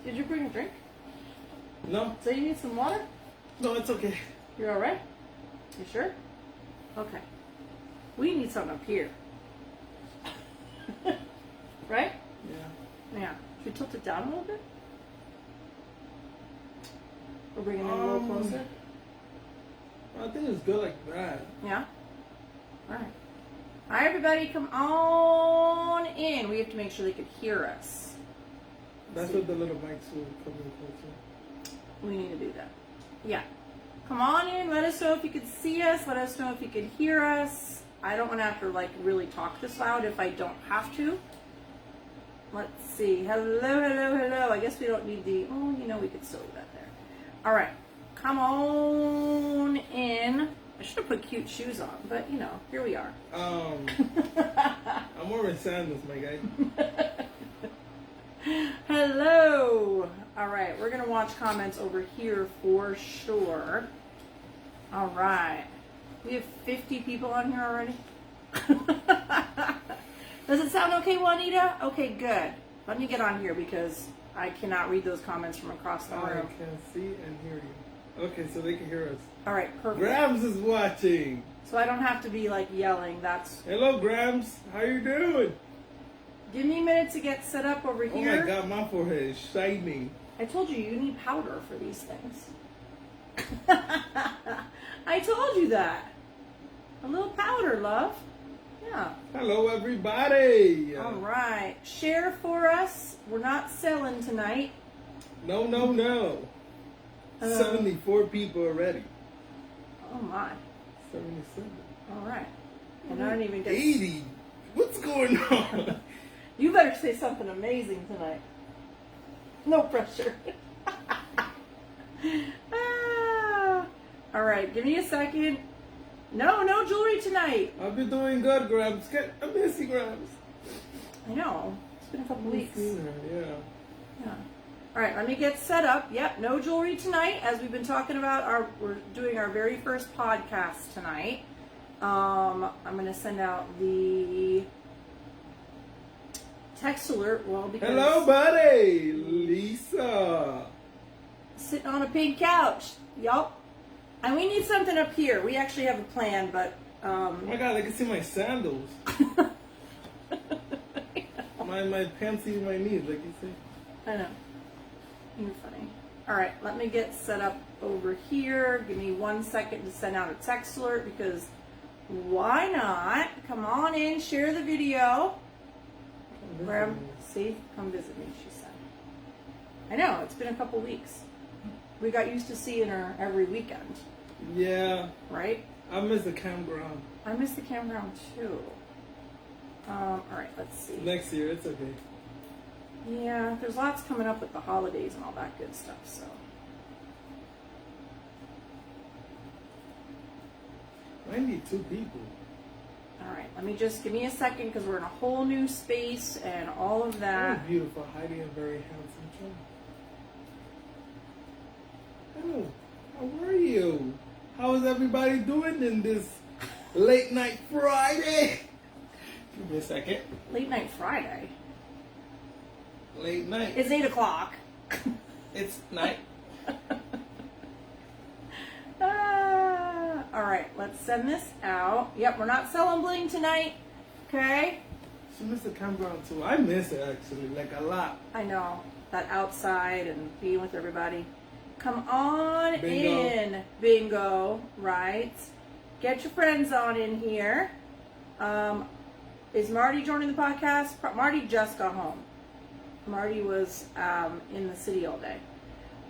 Did you bring a drink? No. So you need some water? No, it's okay. You're all right? You sure? Okay. We need something up here. Right? Yeah. Yeah. Should we tilt it down a little bit? Or bring it in a little closer? I think it's good like that. Yeah? Alright. Alright, everybody, come on in. We have to make sure they can hear us. That's what the little mics will come in closer. We need to do that. Yeah. Come on in. Let us know if you can see us. Let us know if you can hear us. I don't want to have to, like, really talk this loud if I don't have to. Let's see. Hello, hello, hello. I guess we don't need the... Oh, you know, we could still do that there. All right. Come on in. I should have put cute shoes on, but, you know, here we are. I'm wearing sandals, my guy. Hello. All right. We're going to watch comments over here for sure. All right. We have 50 people on here already. Does it sound okay, Juanita? Okay, good. Let me get on here because I cannot read those comments from across the room. I can see and hear you. Okay, so they can hear us. All right, perfect. Grams is watching. So I don't have to be like yelling. That's. Hello, Grams. How you doing? Give me a minute to get set up over here. Oh my God, my forehead is shining. I told you need powder for these things. I told you that. A little powder, love. Yeah. Hello, everybody. All right. Share for us. We're not selling tonight. No, no, no. 74 people already. Oh, my. 77. All right. And I don't even get... 80. What's going on? You better say something amazing tonight. No pressure. All right. Give me a second. No jewelry tonight. I've been doing good, Grams. I miss you, Grams. I know. It's been a couple weeks. Yeah. All right, let me get set up. Yep, no jewelry tonight. As we've been talking about, we're doing our very first podcast tonight. I'm going to send out the text alert. Well, because hello, buddy, Lisa. Sitting on a pink couch. Yup. And we need something up here. We actually have a plan, but... oh my God, I can see my sandals. my pants see my knees, like you say. I know. You're funny. All right, let me get set up over here. Give me 1 second to send out a text alert because why not? Come on in, share the video. Graham, see? Come visit me, she said. I know, it's been a couple weeks. We got used to seeing her every weekend. Yeah. Right? I miss the campground. I miss the campground too. All right, let's see. Next year, it's okay. Yeah, there's lots coming up with the holidays and all that good stuff, so. I need 2 people. All right, let me just, give me a second because we're in a whole new space and all of that. Oh, beautiful Heidi and very handsome John. Hello, how are you? How is everybody doing in this late night Friday? Give me a second. Late night Friday? Late night. It's 8 o'clock. It's night. All right, let's send this out. Yep, we're not selling bling tonight. Okay? She missed the campground too. I miss it actually, like a lot. I know. That outside and being with everybody. Come on Bingo. in. Bingo, right? Get your friends on in here. Is Marty joining the podcast? Marty just got home. Marty was in the city all day.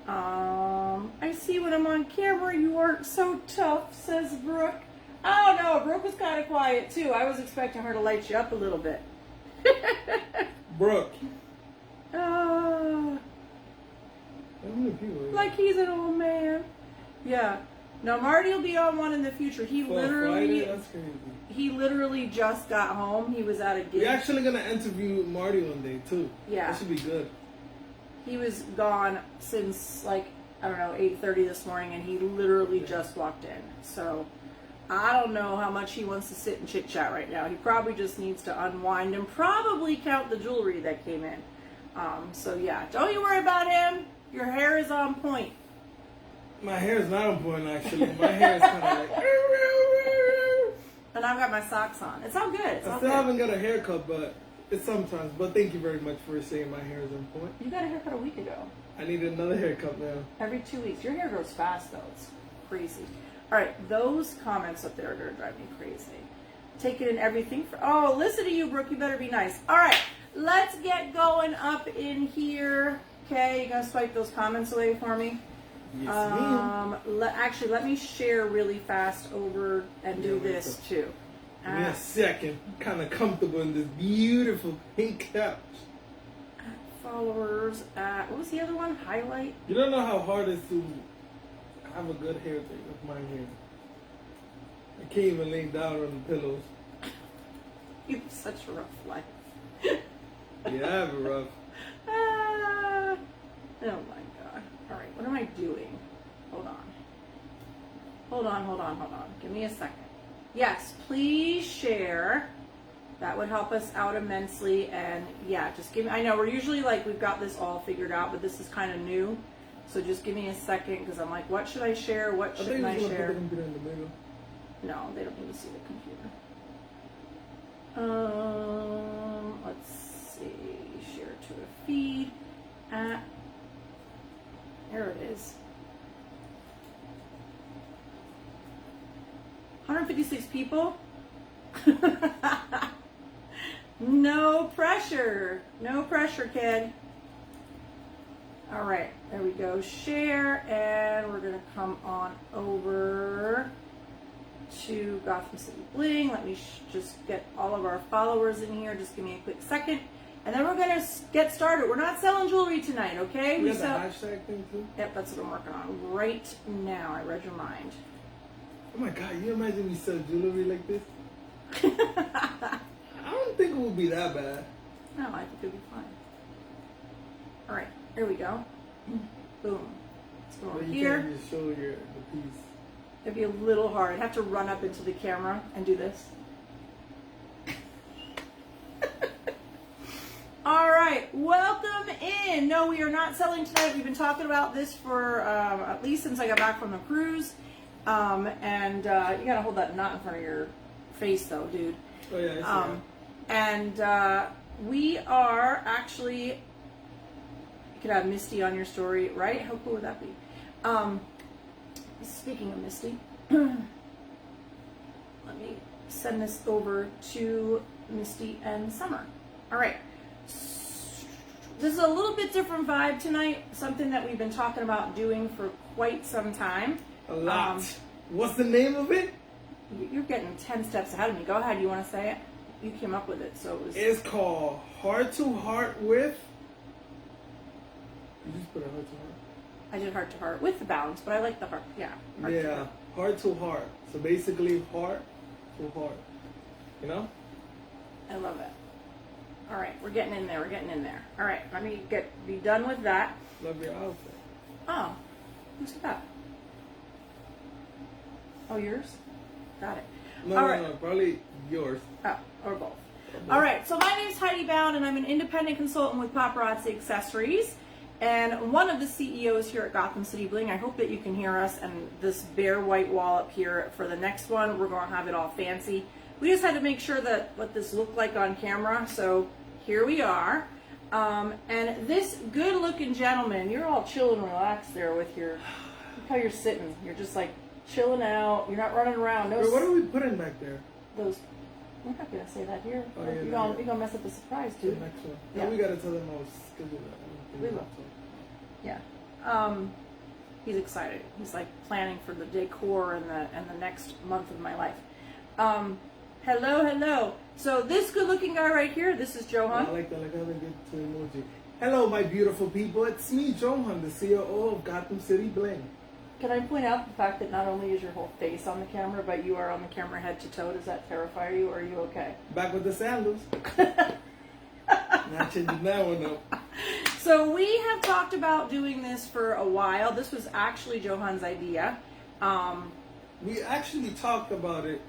I see when I'm on camera you aren't so tough, says Brooke. Oh no, Brooke was kind of quiet too. I was expecting her to light you up a little bit. Brooke. Like he's an old man. Yeah. No, Marty will be on one in the future. He Friday? That's crazy. He literally just got home. He was at a gig. We're actually gonna interview Marty one day too. Yeah. That should be good. He was gone since like, I don't know, 8:30 this morning, and he literally just walked in. So I don't know how much he wants to sit and chit chat right now. He probably just needs to unwind and probably count the jewelry that came in. So yeah, don't you worry about him. Your hair is on point. My hair is not on point, actually. My hair is kind of like... And I've got my socks on. It's all good. It's all I still good. haven't got a haircut, but it's sometimes. But thank you very much for saying my hair is on point. You got a haircut a week ago. I need another haircut now. Every 2 weeks. Your hair grows fast, though. It's crazy. All right, those comments up there are going to drive me crazy. Taking in everything. Oh, listen to you, Brooke. You better be nice. All right, let's get going up in here. Okay, you going to swipe those comments away for me? Yes, ma'am. Actually, let me share really fast over and do this, too. Give me a second. I'm kind of comfortable in this beautiful pink couch. Followers at, what was the other one? Highlight? You don't know how hard it is to have a good hair thing with my hair. I can't even lay down on the pillows. You have such a rough life. Yeah, I have a rough. Oh my god. Alright, what am I doing? Hold on. Hold on. Give me a second. Yes, please share. That would help us out immensely. And yeah, just give me, I know we're usually like, we've got this all figured out, but this is kind of new. So just give me a second, because I'm like, what should I share? What shouldn't I share? Put the computer in the middle. No, they don't need to see the computer. Let's see. Share to a feed. There it is. 156 people. No pressure. No pressure, kid. All right, there we go. Share, and we're gonna come on over to Gotham City Bling. Let me just get all of our followers in here. Just give me a quick second, and then we're gonna get started. We're not selling jewelry tonight, okay? We sell the hashtag thing too. Yep, that's what I'm working on right now. I read your mind. Oh my god, you imagine we sell jewelry like this? I don't think it would be that bad. No, I think it'll be fine. All right, here we go. Boom. Let's go over here. You can't just show the piece. It'd be a little hard. I'd have to run up into the camera and do this. All right, welcome in. No, we are not selling tonight. We've been talking about this for at least since I got back from the cruise. And you gotta hold that knot in front of your face, though, dude. Oh yeah, I see and we are actually. You could have Misty on your story, right? How cool would that be? Speaking of Misty, let me send this over to Misty and Summer. All right. This is a little bit different vibe tonight. Something that we've been talking about doing for quite some time. A lot. What's the name of it? You're getting 10 steps ahead of me. Go ahead. You want to say it? You came up with it, so it was. It's called Heart to Heart with. You just put a heart to heart. I did heart to heart with the bounds, but I like the heart. Yeah. Heart to heart. So basically, heart to heart. You know? I love it. All right, we're getting in there. All right, let me be done with that. Love your outfit. Oh, who's that? Oh, yours? Got it. No, probably yours. Oh, or both. All right, so my name is Heidi Bound, and I'm an independent consultant with Paparazzi Accessories, and one of the CEOs here at Gotham City Bling. I hope that you can hear us, and this bare white wall up here for the next one, we're going to have it all fancy. We just had to make sure that what this looked like on camera, so here we are. And this good-looking gentleman, you're all chill and relaxed there with your, look how you're sitting. You're just like chilling out. You're not running around. Wait, what are we putting back there? Those. We're not gonna say that here. Oh, yeah, you're gonna mess up the surprise, The dude. next one. Yeah. No, we gotta tell them I was scheduled that. We will. Yeah. He's excited. He's like planning for the decor and the next month of my life. Hello. So this good-looking guy right here, this is Johan. I like that. Like I have a good emoji. Hello, my beautiful people. It's me, Johan, the CEO of Gotham City Bling. Can I point out the fact that not only is your whole face on the camera, but you are on the camera head to toe? Does that terrify you, or are you okay? Back with the sandals. Not changing that one up. So we have talked about doing this for a while. This was actually Johan's idea. We actually talked about it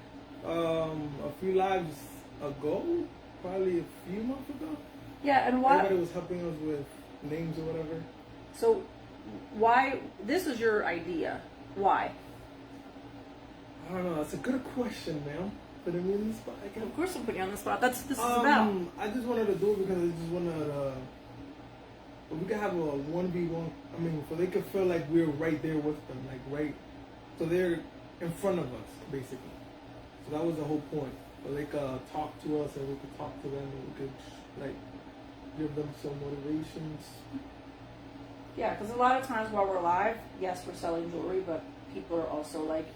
a few lives ago, probably a few months ago. Yeah, and why? Everybody was helping us with names or whatever. So, why? This was your idea. Why? I don't know. That's a good question, ma'am. Putting me in the spot again. Of course, I'm putting you on the spot. That's what this is about. I just wanted to do it because I just wanted we could have a 1v1. I mean, so they could feel like we're right there with them, like right. So they're in front of us, basically. So that was the whole point. So they could talk to us, and we could talk to them, and we could like give them some motivations. Yeah, because a lot of times while we're live, yes, we're selling jewelry, but people are also like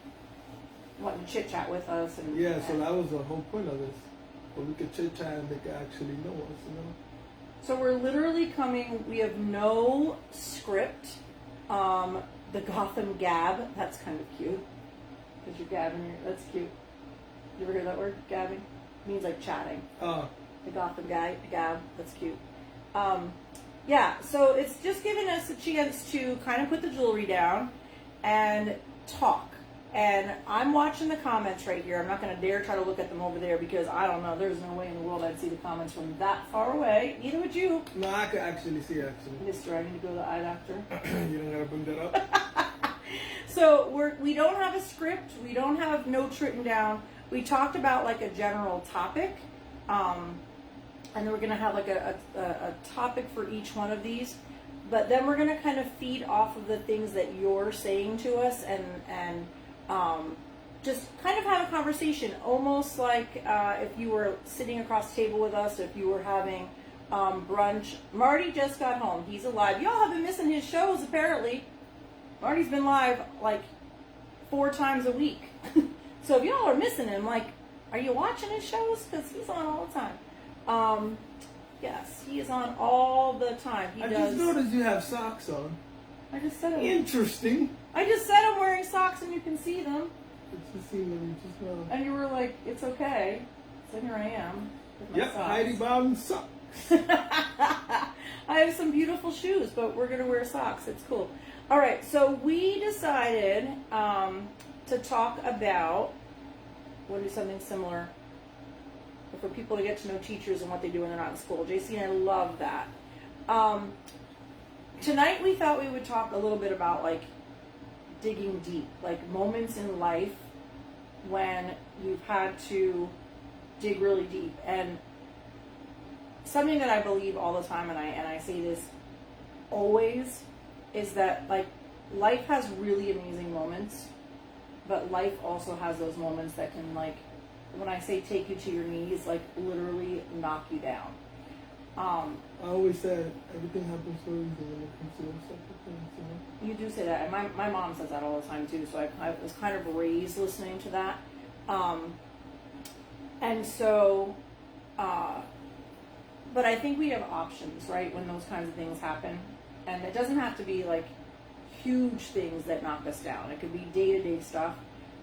wanting to chit chat with us. And yeah, so that was the whole point of this. But we could chit chat and they could actually know us, you know. So we're literally coming. We have no script. The Gotham gab. That's kind of cute. Because you're gabbing. That's cute. You ever hear that word, gabbing? It means like chatting. The Gotham gab. That's cute. Yeah, so it's just giving us a chance to kind of put the jewelry down and talk. And I'm watching the comments right here. I'm not going to dare try to look at them over there because I don't know. There's no way in the world I'd see the comments from that far away. Neither would you. No, I could actually see, actually. Mister, I need to go to the eye doctor. You don't got to bring that up. So we don't have a script. We don't have notes written down. We talked about like a general topic. And then we're going to have like a topic for each one of these. But then we're going to kind of feed off of the things that you're saying to us and just kind of have a conversation, almost like if you were sitting across the table with us, if you were having brunch. Marty just got home. He's alive. Y'all have been missing his shows, apparently. Marty's been live like 4 times a week. So if y'all are missing him, like, are you watching his shows? Because he's on all the time. Yes, he is on all the time. I just noticed you have socks on. I just said it. Interesting. I just said I'm wearing socks and you can see them. It's just seeing them, you just know. And you were like, it's okay. So here I am with my Yep, socks. Heidi Bound socks. I have some beautiful shoes, but we're going to wear socks. It's cool. All right, so we decided to talk about, we'll do something similar for people to get to know teachers and what they do when they're not in school. JC and I love that. Tonight we thought we would talk a little bit about like digging deep, like moments in life when you've had to dig really deep. And something that I believe all the time, and I say this always, is that like life has really amazing moments, but life also has those moments that can, like, when I say take you to your knees, like literally knock you down. I always said everything happens for a reason when it comes to those type of things, you know? You do say that, and my mom says that all the time too, so I was kind of raised listening to that. And so, but I think we have options, right, when those kinds of things happen. And it doesn't have to be like huge things that knock us down. It could be day-to-day stuff.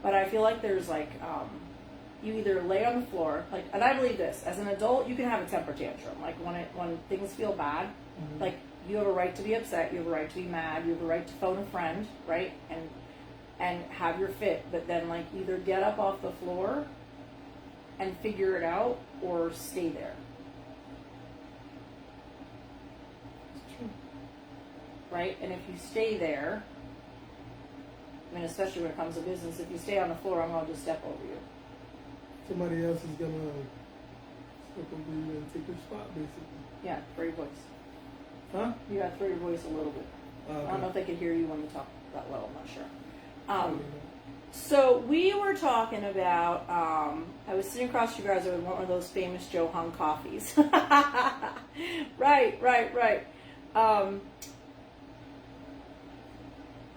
But I feel like there's like, you either lay on the floor, like, and I believe this, as an adult, you can have a temper tantrum. Like when things feel bad, like you have a right to be upset, you have a right to be mad, you have a right to phone a friend, right? And have your fit, but then like either get up off the floor and figure it out or stay there. Right? And if you stay there, I mean, especially when it comes to business, if you stay on the floor, I'm going to just step over you. Somebody else is going to step over you and take your spot, basically. Yeah, throw your voice. Huh? You got to throw your voice a little bit. Okay. I don't know if they can hear you when you talk that low, I'm not sure. Probably not. So we were talking about, I was sitting across from you guys with one of those famous Joe Hung coffees. Right.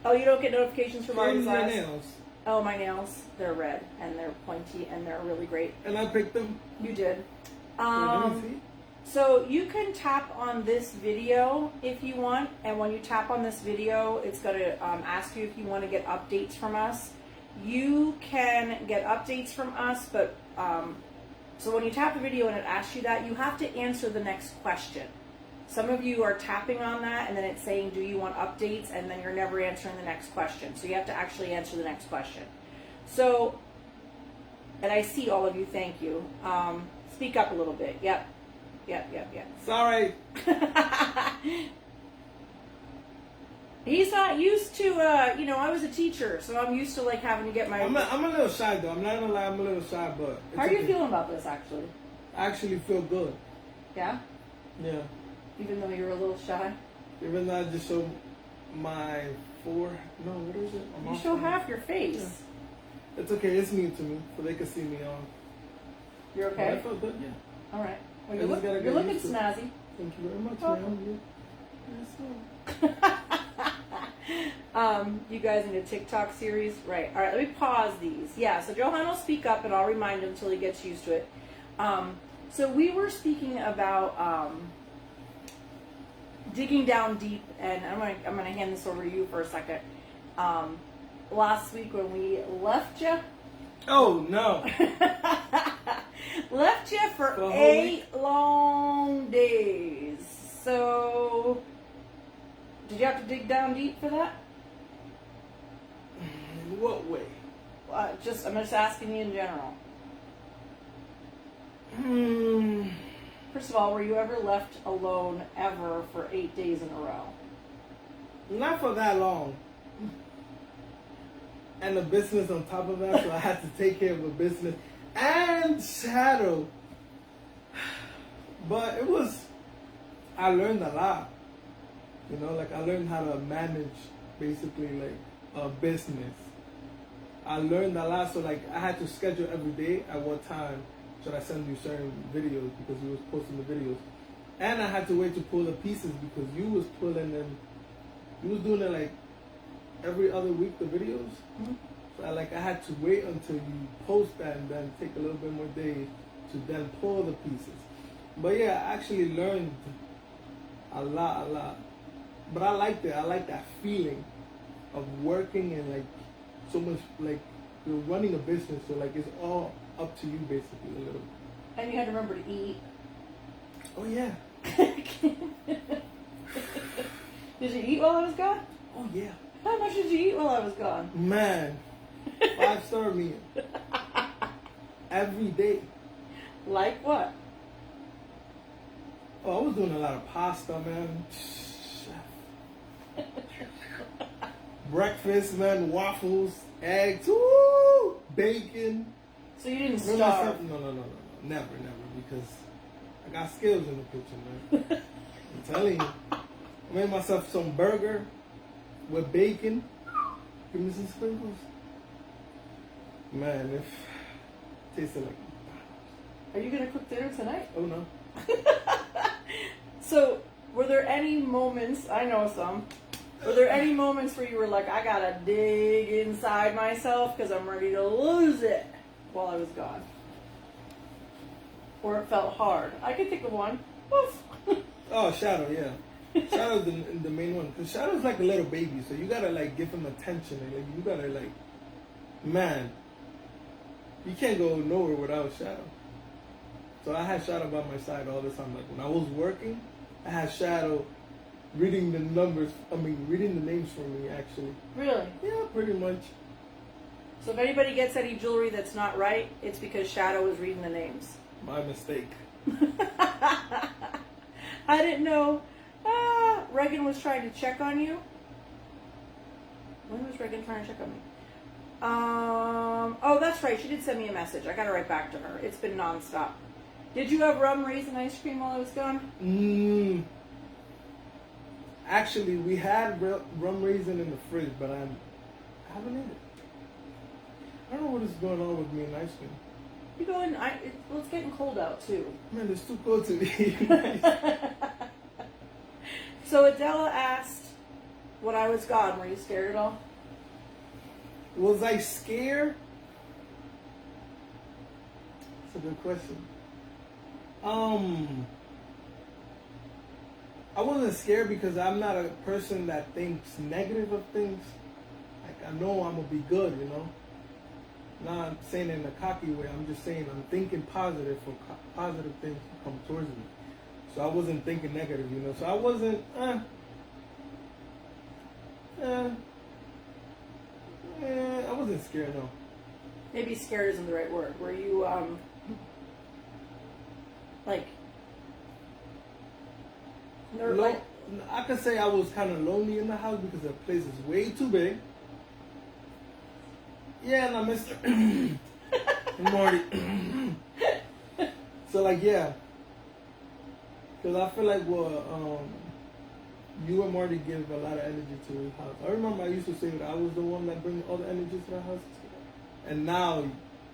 Oh, you don't get notifications from Marty's Your eyes? nails. Oh, my nails. They're red, and they're pointy, and they're really great. And I picked them. You did. Let me see. So you can tap on this video if you want, and when you tap on this video, it's going to ask you if you want to get updates from us. You can get updates from us, but so when you tap the video and it asks you that, you have to answer the next question. Some of you are tapping on that, and then it's saying, do you want updates? And then you're never answering the next question. So you have to actually answer the next question. So, and I see all of you, thank you. Speak up a little bit. Yep. Yep. It's alright. He's not used to, I was a teacher, so I'm used to like having to get my. I'm a little shy though. I'm not gonna lie, I'm a little shy, but. How are you feeling about this actually? I actually feel good. Yeah? Yeah. Even though you're a little shy? Even though I just show my what is it? You show half your face. Yeah. It's okay, it's new to me, so they can see me on. You're okay? But I feel good, yeah. Alright. Well, You're looking snazzy. Thank you very much, welcome. ma'am. You guys need a TikTok series? Right. Alright, let me pause these. Yeah, so Johan will speak up and I'll remind him until he gets used to it. So we were speaking about digging down deep, and I'm gonna hand this over to you for a second. Last week when we left you. Oh no! Left you for 8 long days. So, did you have to dig down deep for that? In what way? I'm just asking you in general. First of all, were you ever left alone ever for 8 days in a row? Not for that long. And the business on top of that, so I had to take care of a business and shadow. But I learned a lot. Like I learned how to manage basically like a business. I learned a lot, so like I had to schedule every day at what time should I send you certain videos because you was posting the videos. And I had to wait to pull the pieces because you was pulling them. You was doing it like every other week, the videos. Mm-hmm. So I had to wait until you post that and then take a little bit more days to then pull the pieces. But yeah, I actually learned a lot. But I liked it. I like that feeling of working and like so much like you're running a business, so like it's all up to you basically a little. And you had to remember to eat. Oh yeah. Did you eat while I was gone? Oh yeah. How much did you eat while I was gone? Man, 5-star meal. Every day. Like what? Oh, I was doing a lot of pasta, man. Breakfast, man, waffles, eggs, woo, bacon. So you didn't starve? No. Never, because I got skills in the kitchen, man. I'm telling you. I made myself some burger with bacon. Give me some sprinkles. Man, if it tasted like. Are you going to cook dinner tonight? Oh, no. So, were there any moments, I know some, were there any moments where you were like, I gotta dig inside myself because I'm ready to lose it while I was gone? Or it felt hard? I can think of one. Woof. Oh, Shadow, yeah. Shadow's the main one. Because Shadow's like a little baby, so you gotta like give him attention. And like, you gotta like, man, you can't go nowhere without Shadow. So I had Shadow by my side all the time. Like when I was working, I had Shadow reading the reading the names for me actually. Really? Yeah, pretty much. So if anybody gets any jewelry that's not right, it's because Shadow is reading the names. My mistake. I didn't know. Reagan was trying to check on you. When was Reagan trying to check on me? Oh, that's right. She did send me a message. I got to write back to her. It's been nonstop. Did you have rum raisin ice cream while I was gone? Actually, we had rum raisin in the fridge, but I haven't ate it. I don't know what is going on with me and ice cream. You go in. Well, it's getting cold out too. Man, it's too cold to eat. So Adela asked, when I was gone, were you scared at all? Was I scared? That's a good question. I wasn't scared because I'm not a person that thinks negative of things. Like I know I'm gonna be good, you know. Not saying it in a cocky way. I'm just saying I'm thinking positive for positive things to come towards me. So I wasn't thinking negative, you know. So I wasn't. I wasn't scared, no. Maybe scared isn't the right word. Were you like I could say I was kind of lonely in the house because the place is way too big. Yeah, and I missed her. Marty. So like, yeah. Because I feel like you and Marty give a lot of energy to the house. I remember I used to say that I was the one that bring all the energy to the house. And now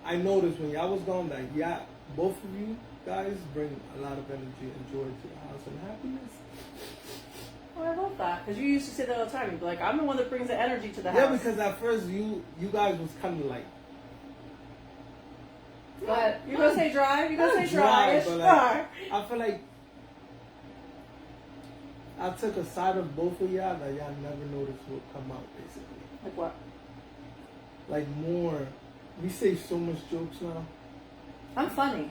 I noticed when y'all was gone that both of you guys bring a lot of energy and joy to the house and happiness. Well, I love that because you used to say that all the time. You'd be like, "I'm the one that brings the energy to the house." Yeah, because at first you guys was kind of like. But you're gonna say dry. You're gonna say dry. dry. But like, I feel like I took a side of both of y'all that y'all never noticed would come out, basically. Like what? Like more. We say so much jokes now. I'm funny.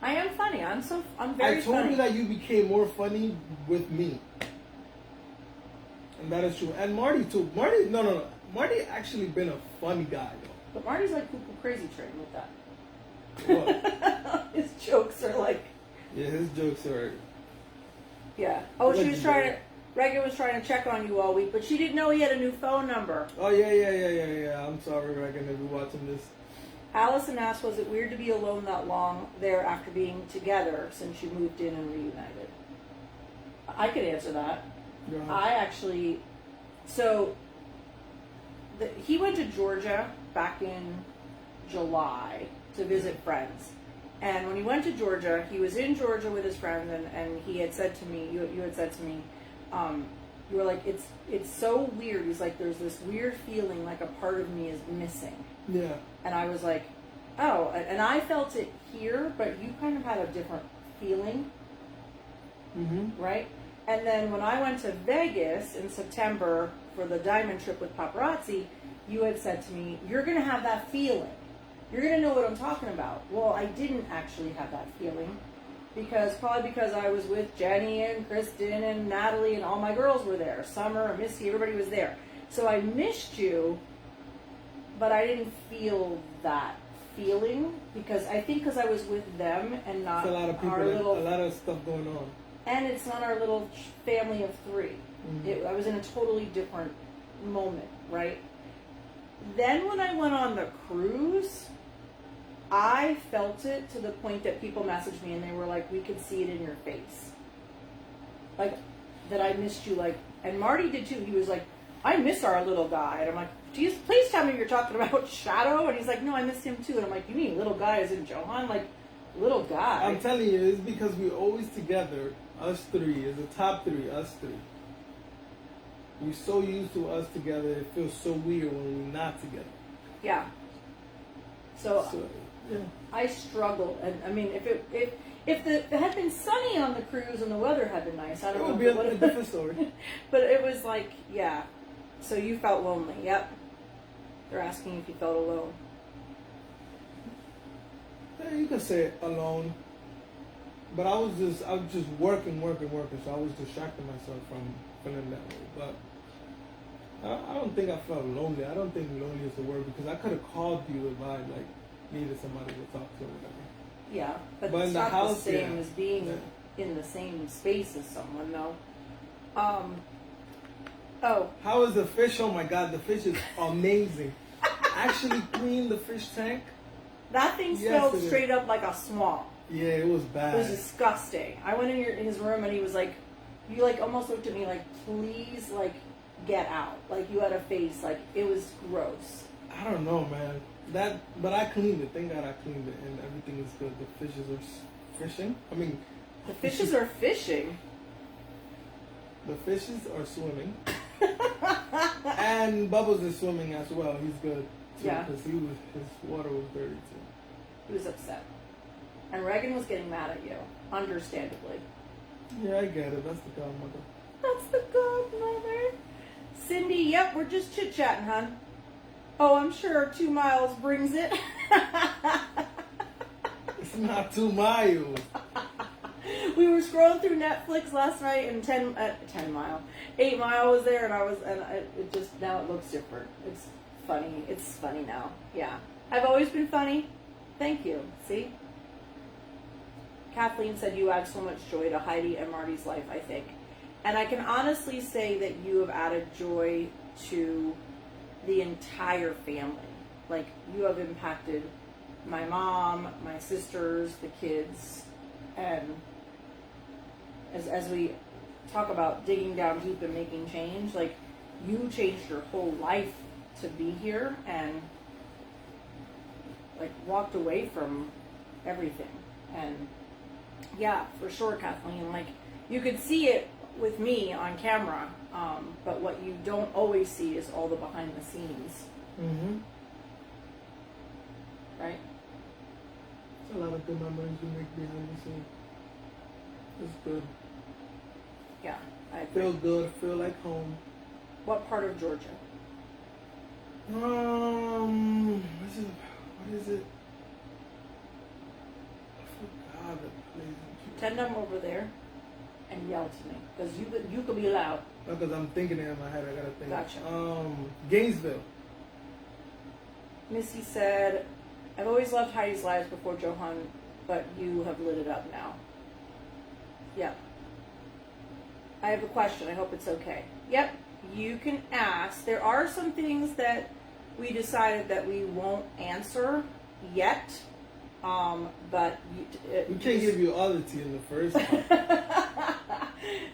I am funny. I'm very funny. I told you that you became more funny with me. And that is true. And Marty too. No. Marty actually been a funny guy though. But Marty's like cuckoo crazy train with that. What? His jokes are like. Yeah, his jokes are. Yeah. Oh, she was trying to. Reagan was trying to check on you all week, but she didn't know he had a new phone number. Oh yeah. I'm sorry, Reagan, if you're watching this. Allison asked, was it weird to be alone that long there after being together since you moved in and reunited? I could answer that. Yeah. I actually, he went to Georgia back in July to visit friends. And when he went to Georgia, he was in Georgia with his friends, and he had said to me, you had said to me, you were like, it's so weird. He's like, there's this weird feeling like a part of me is missing. Yeah. And I was like, oh, and I felt it here, but you kind of had a different feeling. Mm-hmm. Right? And then when I went to Vegas in September for the diamond trip with Paparazzi, you had said to me, you're going to have that feeling. You're going to know what I'm talking about. Well, I didn't actually have that feeling probably because I was with Jenny and Kristen and Natalie and all my girls were there. Summer and Missy, everybody was there. So I missed you, but I didn't feel that feeling because I was with them and not a lot of people, a lot of stuff going on. And it's not our little family of three. Mm-hmm. I was in a totally different moment, right? Then when I went on the cruise, I felt it to the point that people messaged me and they were like, we could see it in your face. Like, that I missed you, like, and Marty did too. He was like, I miss our little guy. And I'm like, geez, please tell me you're talking about Shadow. And he's like, no, I missed him too. And I'm like, you mean little guy as in Johan? Like, little guy. I'm telling you, it's because we're always together. Us three is the top three, us three. We're so used to us together, it feels so weird when we're not together. Yeah. So yeah. I struggled. And I mean, if it had been sunny on the cruise and the weather had been nice, I don't know. It would be a different story. But it was like, yeah. So you felt lonely. Yep. They're asking if you felt alone. Yeah, you could say it, alone. But I was just working. So I was distracting myself from feeling that way. But I don't think I felt lonely. I don't think lonely is the word because I could have called you if I needed somebody to talk to or whatever. Yeah, but in it's the not house, the same as being in the same space as someone, though. Oh. How is the fish? Oh my God, the fish is amazing. Actually cleaned the fish tank. That thing smelled straight up like a swamp. Yeah, it was bad. It was disgusting. I went in his room and he was like, you like almost looked at me like, please, like, get out. Like you had a face, like it was gross. I don't know, man. But I cleaned it. Thank God I cleaned it and everything is good. The fishes are fishing. I mean, the fishes are fishing. The fishes are swimming. And Bubbles is swimming as well. He's good too, yeah, because his water was dirty too. He was upset. And Reagan was getting mad at you, understandably. Yeah, I get it. That's the godmother. That's the godmother. Cindy, yep, we're just chit-chatting, hon. Oh, I'm sure 2 miles brings it. It's not 2 miles. We were scrolling through Netflix last night, and 8 Mile was there, it just, now it looks different. It's funny. It's funny now. Yeah. I've always been funny. Thank you. See? Kathleen said you add so much joy to Heidi and Marty's life, I think. And I can honestly say that you have added joy to the entire family. Like, you have impacted my mom, my sisters, the kids, and as we talk about digging down deep and making change, like, you changed your whole life to be here and, like, walked away from everything. And yeah, for sure, Kathleen, like, you could see it with me on camera, but what you don't always see is all the behind the scenes. Mm-hmm. Right? It's a lot of good memories you make behind the scenes. It's good. Yeah, I agree. Feel good, feel like home. What part of Georgia? What is it? I forgot the place. Pretend I'm over there and yell to me, because you could be loud. No, because I'm thinking it in my head. I gotta think. Gotcha. Gainesville. Missy said, I've always loved Heidi's lives before Johan, but you have lit it up now. Yeah. I have a question. I hope it's okay. Yep, you can ask. There are some things that we decided that we won't answer yet, but we can't give you all the tea in the first part.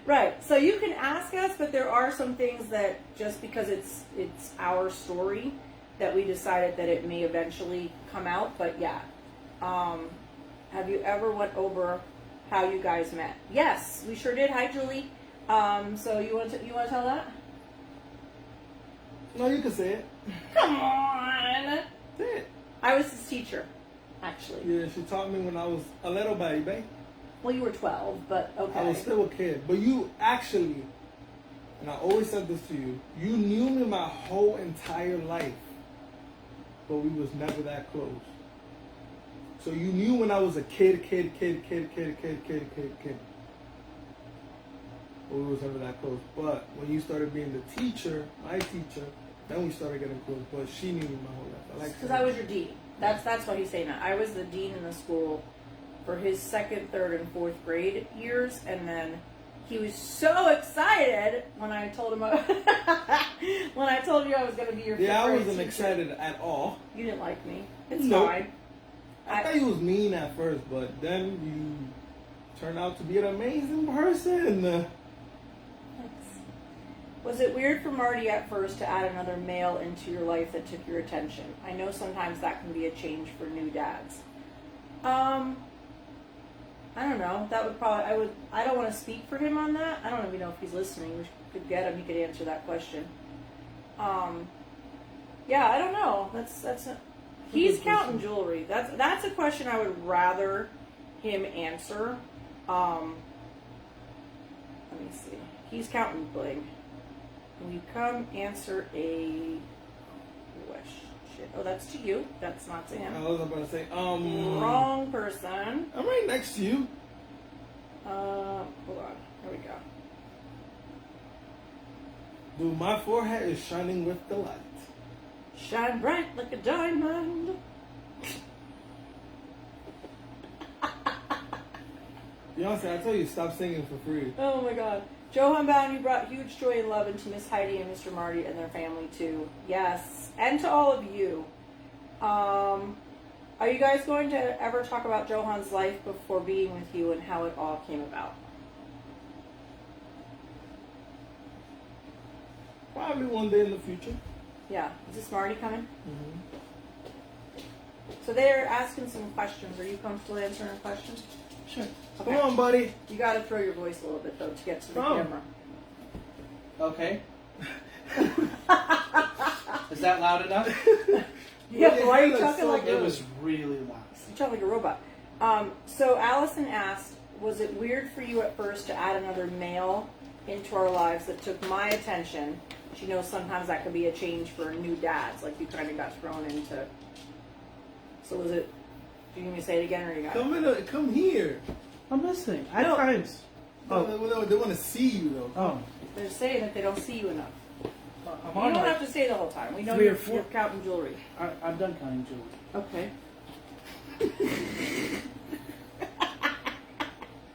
Right. So you can ask us, but there are some things that, just because it's our story, that we decided that it may eventually come out. But yeah, have you ever went over how you guys met? Yes, we sure did. Hi, Julie. So you want to tell that? No, you can say it. Come on. Say it. I was his teacher, actually. Yeah, she taught me when I was a little baby. Well, you were 12, but okay. I was still a kid. But you actually, and I always said this to you, you knew me my whole entire life, but we was never that close. So you knew when I was a kid. But we was never that close. But when you started being the teacher, my teacher, then we started getting close. But she knew me my whole life. Because I was your dean. That's why he's saying that. I was the dean in the school for his 2nd, 3rd, and 4th grade years, and then he was so excited when I told him when I told you I was going to be your 5th I grade wasn't teacher. excited at all. You didn't like me. It's Nope. fine. I thought you was mean at first, but then you turned out to be an amazing person. Thanks. Was it weird for Marty at first to add another male into your life that took your attention? I know sometimes that can be a change for new dads. I don't know. That would probably, I don't want to speak for him on that. I don't even know if he's listening. We could get him. He could answer that question. Yeah, I don't know. He's counting jewelry. That's a question I would rather him answer. Let me see. He's counting bling. Can you come answer a question? Oh, that's to you. That's not to him. I was about to say, wrong person. I'm right next to you. Hold on. Here we go. Dude, my forehead is shining with the light. Shine bright like a diamond. Beyonce, I tell you, stop singing for free. Oh my God. Johan Bound, you brought huge joy and love into Miss Heidi and Mr. Marty and their family too. Yes. And to all of you. Are you guys going to ever talk about Johan's life before being with you and how it all came about? Probably one day in the future. Yeah. Is this Marty coming? Mm-hmm. So they're asking some questions. Are you comfortable answering a question? Sure. Okay. Come on, buddy. You got to throw your voice a little bit though to get to the Oh. camera. Okay. Is that loud enough? Yeah, why are you looks talking so like It was really loud. you talk like a robot? So Allison asked, was it weird for you at first to add another male into our lives that took my attention? She knows sometimes that could be a change for new dads, like you kind of got thrown into. So was it? Do you need me to say it again, or you got it? Come here. I'm listening. No. At times. Oh. They want to see you though. Oh. They're saying that they don't see you enough. I'm You on don't like have to say the whole time. We know 3 or you're 4. you're counting jewelry. I'm done counting jewelry. Okay.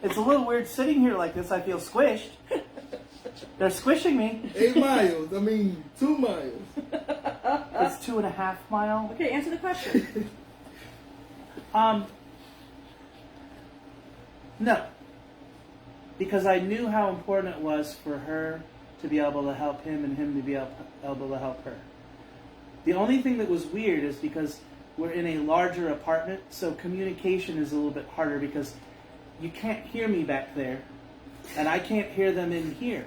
It's a little weird sitting here like this. I feel squished. They're squishing me. 8 miles. I mean, 2 miles. It's 2.5 miles. Okay, answer the question. No. Because I knew how important it was for her to be able to help him and him to be able to help her. The only thing that was weird is because we're in a larger apartment, so communication is a little bit harder because you can't hear me back there, and I can't hear them in here.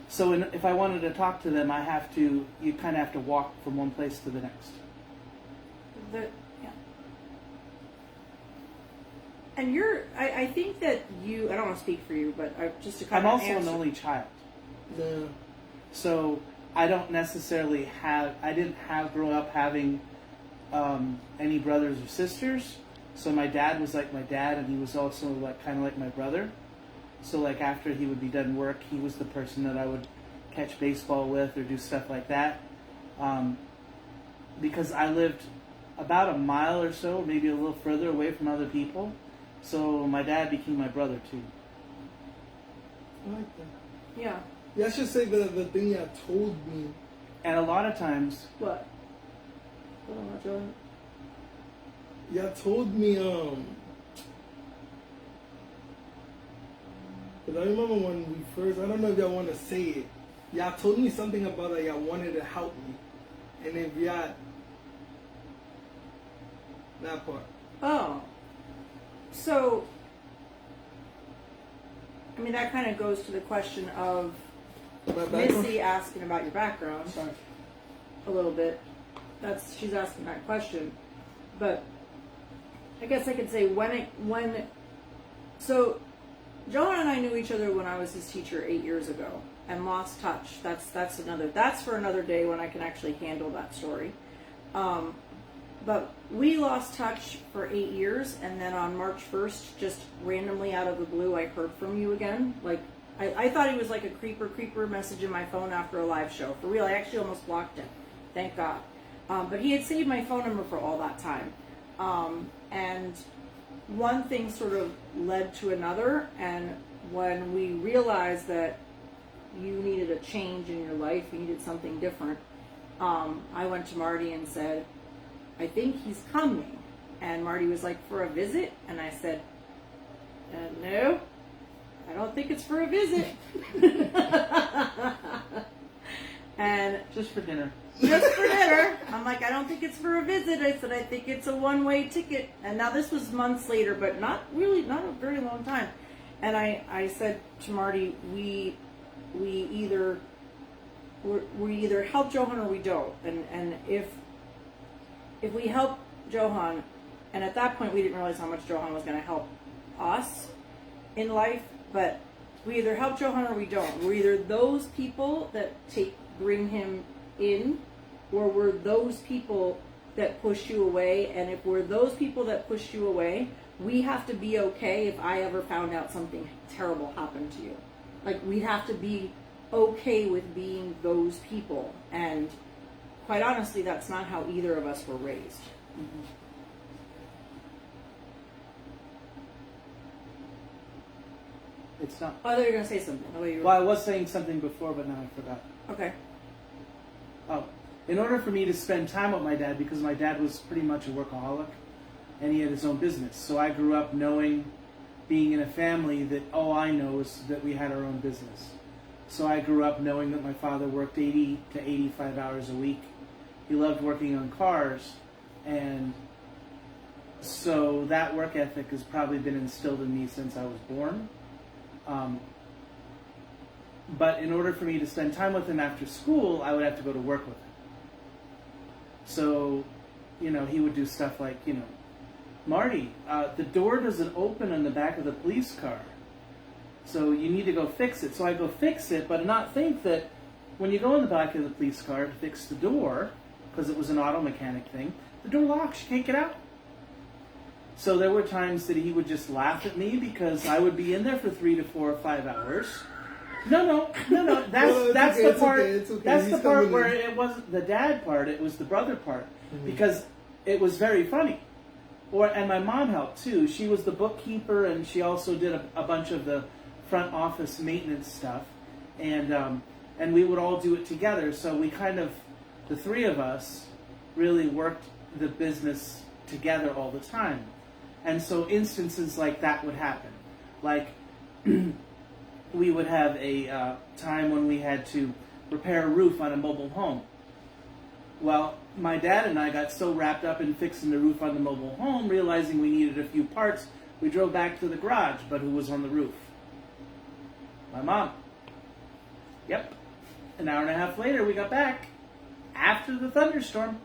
So if I wanted to talk to them, you kind of have to walk from one place to the next. Yeah. And I think that I don't want to speak for you, but just to kind I'm of also an only child. Yeah. So I don't necessarily didn't grow up having any brothers or sisters. So my dad was like my dad, and he was also kind of like my brother. So after he would be done work, he was the person that I would catch baseball with or do stuff like that. Because I lived about a mile or so, maybe a little further away from other people. So my dad became my brother too. I like that. Yeah. Yeah, I should say the thing you told me. And a lot of times... What? Hold on, Joe. Y'all told me, because I remember when we first, I don't know if y'all want to say it, y'all told me something about that y'all wanted to help me. And if y'all, that part. Oh. So, I mean, that kind of goes to the question of My background? Missy asking about your background. Sorry. A little bit. She's asking that question. But I guess I could say so Johan and I knew each other when I was his teacher 8 years ago and lost touch. That's for another day when I can actually handle that story. But we lost touch for 8 years, and then on March 1st, just randomly out of the blue, I heard from you again. I thought he was like a creeper message in my phone after a live show. For real, I actually almost blocked him. Thank God. But he had saved my phone number for all that time. And one thing sort of led to another, and when we realized that you needed a change in your life, you needed something different, I went to Marty and said, I think he's coming. And Marty was like, for a visit? And I said, no, I don't think it's for a visit. And Just for dinner. just for dinner. I'm like, I don't think it's for a visit. I said, I think it's a one-way ticket. And now this was months later, but not a very long time. And I said to Marty, we either help Johan or we don't. And if we help Johan, and at that point we didn't realize how much Johan was going to help us in life, but we either help Johan or we don't. We're either those people that bring him in, or we're those people that push you away. And if we're those people that push you away, we have to be okay if I ever found out something terrible happened to you. We have to be okay with being those people. And quite honestly, that's not how either of us were raised. Mm-hmm. It's not. Oh, I thought you were going to say something. Well, I was saying something before, but now I forgot. Okay. Oh, in order for me to spend time with my dad, because my dad was pretty much a workaholic, and he had his own business. So I grew up being in a family that all I know is that we had our own business. So I grew up knowing that my father worked 80 to 85 hours a week. He loved working on cars, and so that work ethic has probably been instilled in me since I was born. But in order for me to spend time with him after school, I would have to go to work with him. So, he would do stuff like, Marty, the door doesn't open on the back of the police car, so you need to go fix it. So I go fix it, but not think that when you go in the back of the police car to fix the door, because it was an auto mechanic thing, the door locks, you can't get out. So there were times that he would just laugh at me because I would be in there for 3 to 4 or 5 hours. No. That's the part. It's okay. That's He's the part coming where in. it wasn't the dad part; it was the brother part, Mm-hmm. because it was very funny. And my mom helped too. She was the bookkeeper, and she also did a bunch of the front office maintenance stuff, and we would all do it together. So we kind of, the three of us, really worked the business together all the time. And so instances like that would happen. Like we would have a time when we had to repair a roof on a mobile home. Well, my dad and I got so wrapped up in fixing the roof on the mobile home, realizing we needed a few parts, we drove back to the garage, but who was on the roof? My mom. Yep. An hour and a half later, we got back after the thunderstorm.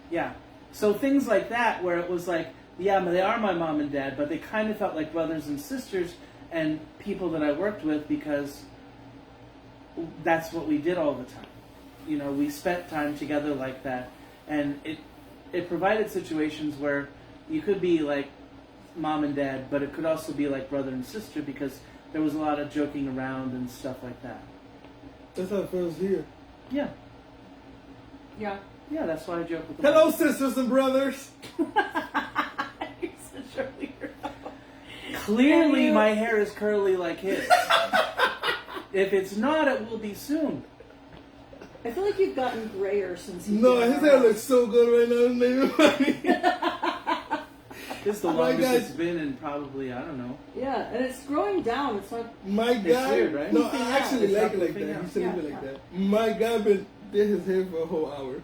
Yeah. So things like that where it was like, yeah, they are my mom and dad, but they kind of felt like brothers and sisters and people that I worked with because that's what we did all the time. You know, we spent time together like that, and it provided situations where you could be like mom and dad, but it could also be like brother and sister because there was a lot of joking around and stuff like that. That's how it feels here. Yeah. Yeah. Yeah, that's why I joke with them. Hello, sisters and brothers. You're such a weirdo. Clearly, my hair is curly like his. If it's not, it will be soon. I feel like you've gotten grayer since you. No, his hair looks so good right now. It's making funny. This is the longest it's been in probably, I don't know. Yeah, and it's growing down. It's not. My guy. weird, right? No, I actually like it like that. out. He should leave it like that. My guy did his hair for a whole hour.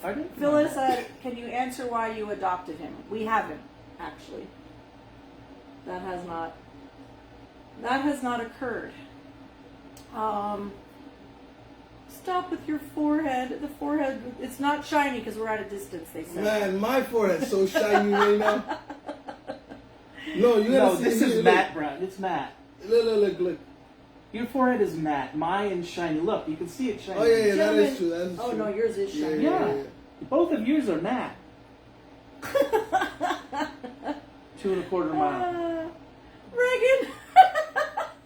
I didn't. Phyllis, can you answer why you adopted him? We haven't, actually. That has not occurred. Stop with your forehead. The forehead, it's not shiny because we're at a distance, they said. Man, my forehead's so shiny right now. No, you gotta see. This is matte brown. It's matte. Look. Your forehead is matte. Mine's shiny. Look, you can see it shiny. Oh, yeah, that Gentlemen- is true. That is Oh, true. no, yours is shiny. Yeah. Both of yours are matte. 2 1/4 mile. Reagan,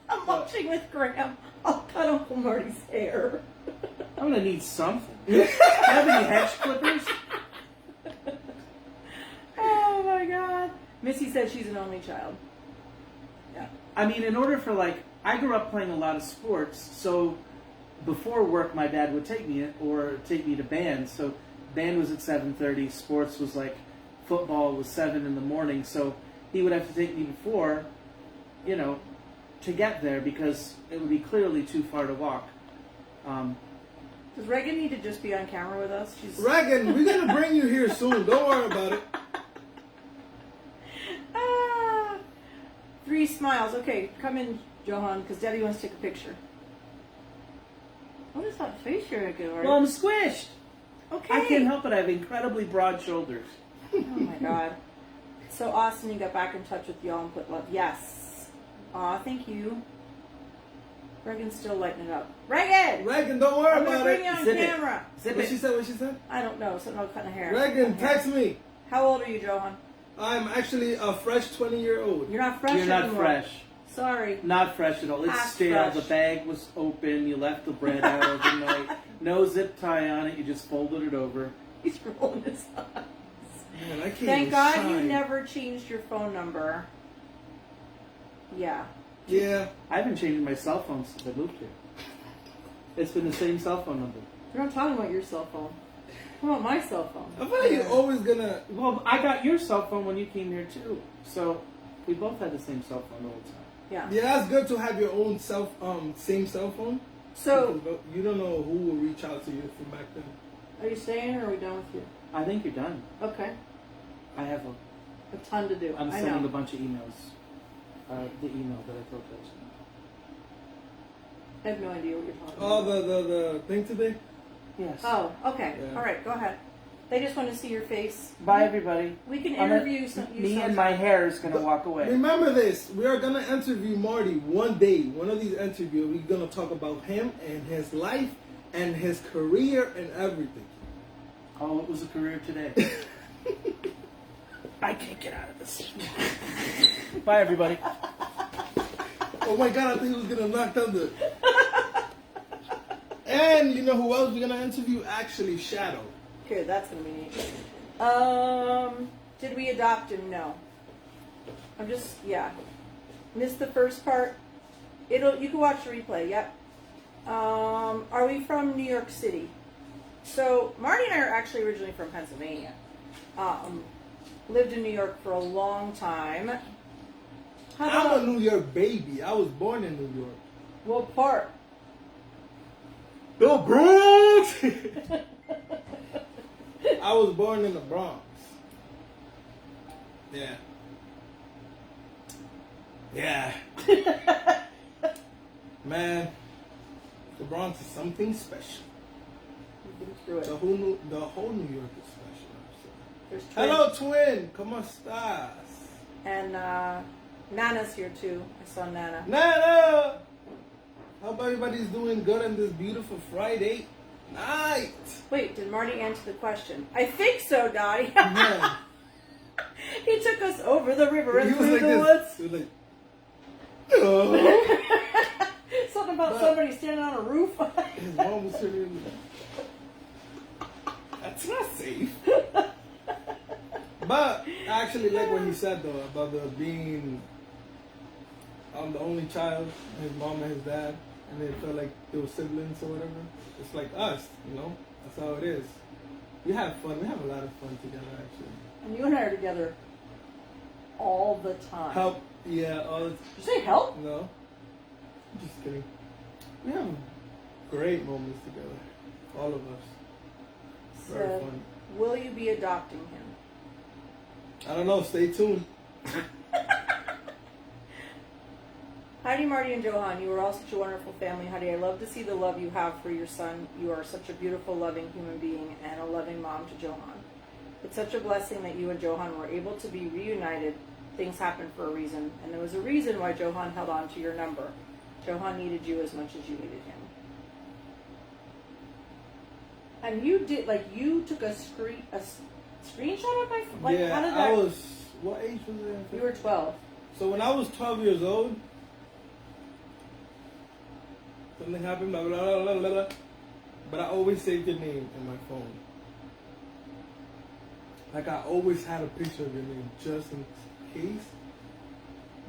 I'm watching with Graham. I'll cut Uncle Marty's hair. I'm gonna need something. Do you have any hedge clippers? Oh my God. Missy said she's an only child. Yeah. I mean, in order for I grew up playing a lot of sports, so before work, my dad would take me to band. So band was at 7:30. Sports was like football was 7 in the morning. So he would have to take me before, to get there because it would be clearly too far to walk. Does Reagan need to just be on camera with us? Reagan, we're gonna bring you here soon. Don't worry about it. 3 smiles. Okay, come in, Johan, because Daddy wants to take a picture. What is that face you're doing? Well, I'm squished. Okay. I can't help it. I have incredibly broad shoulders. Oh my God. So Austin, you got back in touch with y'all and put love. Yes. Aw, thank you. Reagan's still lighting it up. Reagan, don't worry I'm gonna about bring it. you on Zip it. camera. Zip What it. she said? What she said? I don't know. Something about cutting hair. Reagan, text me. How old are you, Johan? I'm actually a fresh 20-year-old. You're not fresh You're not anymore. fresh. Sorry. Not fresh at all. It's Half stale. fresh. The bag was open. You left the bread out overnight. No zip tie on it. You just folded it over. He's rolling his eyes. Man, I can't Thank even God shine. you never changed your phone number. Yeah. Yeah. I haven't changed my cell phone since I moved here. It's been the same cell phone number. We're not talking about your cell phone. What about my cell phone? I feel like you're always gonna. Well, I got your cell phone when you came here too. So we both had the same cell phone the whole time. Yeah. Yeah, that's good to have your own same cell phone. So, Because you don't know who will reach out to you from back then. are you staying or are we done with you? I think you're done. Okay. I have A ton to do. I'm I sending know. a bunch of emails. The email that I told you. I have no idea what you're talking Oh, about. the thing today? Yes. Oh, okay. Yeah. All right, go ahead. They just want to see your face. Bye, everybody. We can I'm gonna- interview some. you Me some- and my hair is gonna walk away. Remember this. We are gonna interview Marty one day. One of these interviews, we're gonna talk about him and his life and his career and everything. Oh, it was a career today. I can't get out of this. Bye, everybody. Oh my God! I think he was gonna knock down the. And you know who else we're gonna interview? Actually, Shadow. Okay, that's gonna be neat. Did we adopt him? No. I'm just, yeah. Missed the first part. You can watch the replay, yep. Are we from New York City? So, Marty and I are actually originally from Pennsylvania. Lived in New York for a long time. I'm a New York baby. I was born in New York. What part? The Bronx! I was born in the Bronx. Yeah. Yeah. Man, the Bronx is something special. You've been through it. The whole New York is special. So. There's twins. Hello, twin. ¿Cómo estás? And Nana's here too. I saw Nana. Nana! Hope everybody's doing good on this beautiful Friday night. Wait, did Marty answer the question? I think so, Dottie. Yeah. He took us over the river and He was through like the this. woods. He was like, oh. Something about somebody standing on a roof. His mom was sitting in That's not safe. But I actually like what he said though about the being the only child, his mom and his dad, and they felt like they were siblings or whatever. It's like us, you know. That's how it is. We have fun. We have a lot of fun together actually. And you and I are together all the time. Help, yeah. Did you say help? No, I'm just kidding. We have great moments together, all of us. Very So, fun. will you be adopting him? I don't know. Stay tuned. Heidi, Marty, and Johan, you are all such a wonderful family. Heidi, I love to see the love you have for your son. You are such a beautiful, loving human being and a loving mom to Johan. It's such a blessing that you and Johan were able to be reunited. Things happen for a reason, and there was a reason why Johan held on to your number. Johan needed you as much as you needed him. And you did, like, you took a screenshot of my phone? Like, yeah, how did that... I was, what age was I? You were 12. So when I was 12 years old, something happened, blah, blah, blah, blah, blah, but I always saved your name in my phone. Like, I always had a picture of your name, just in case.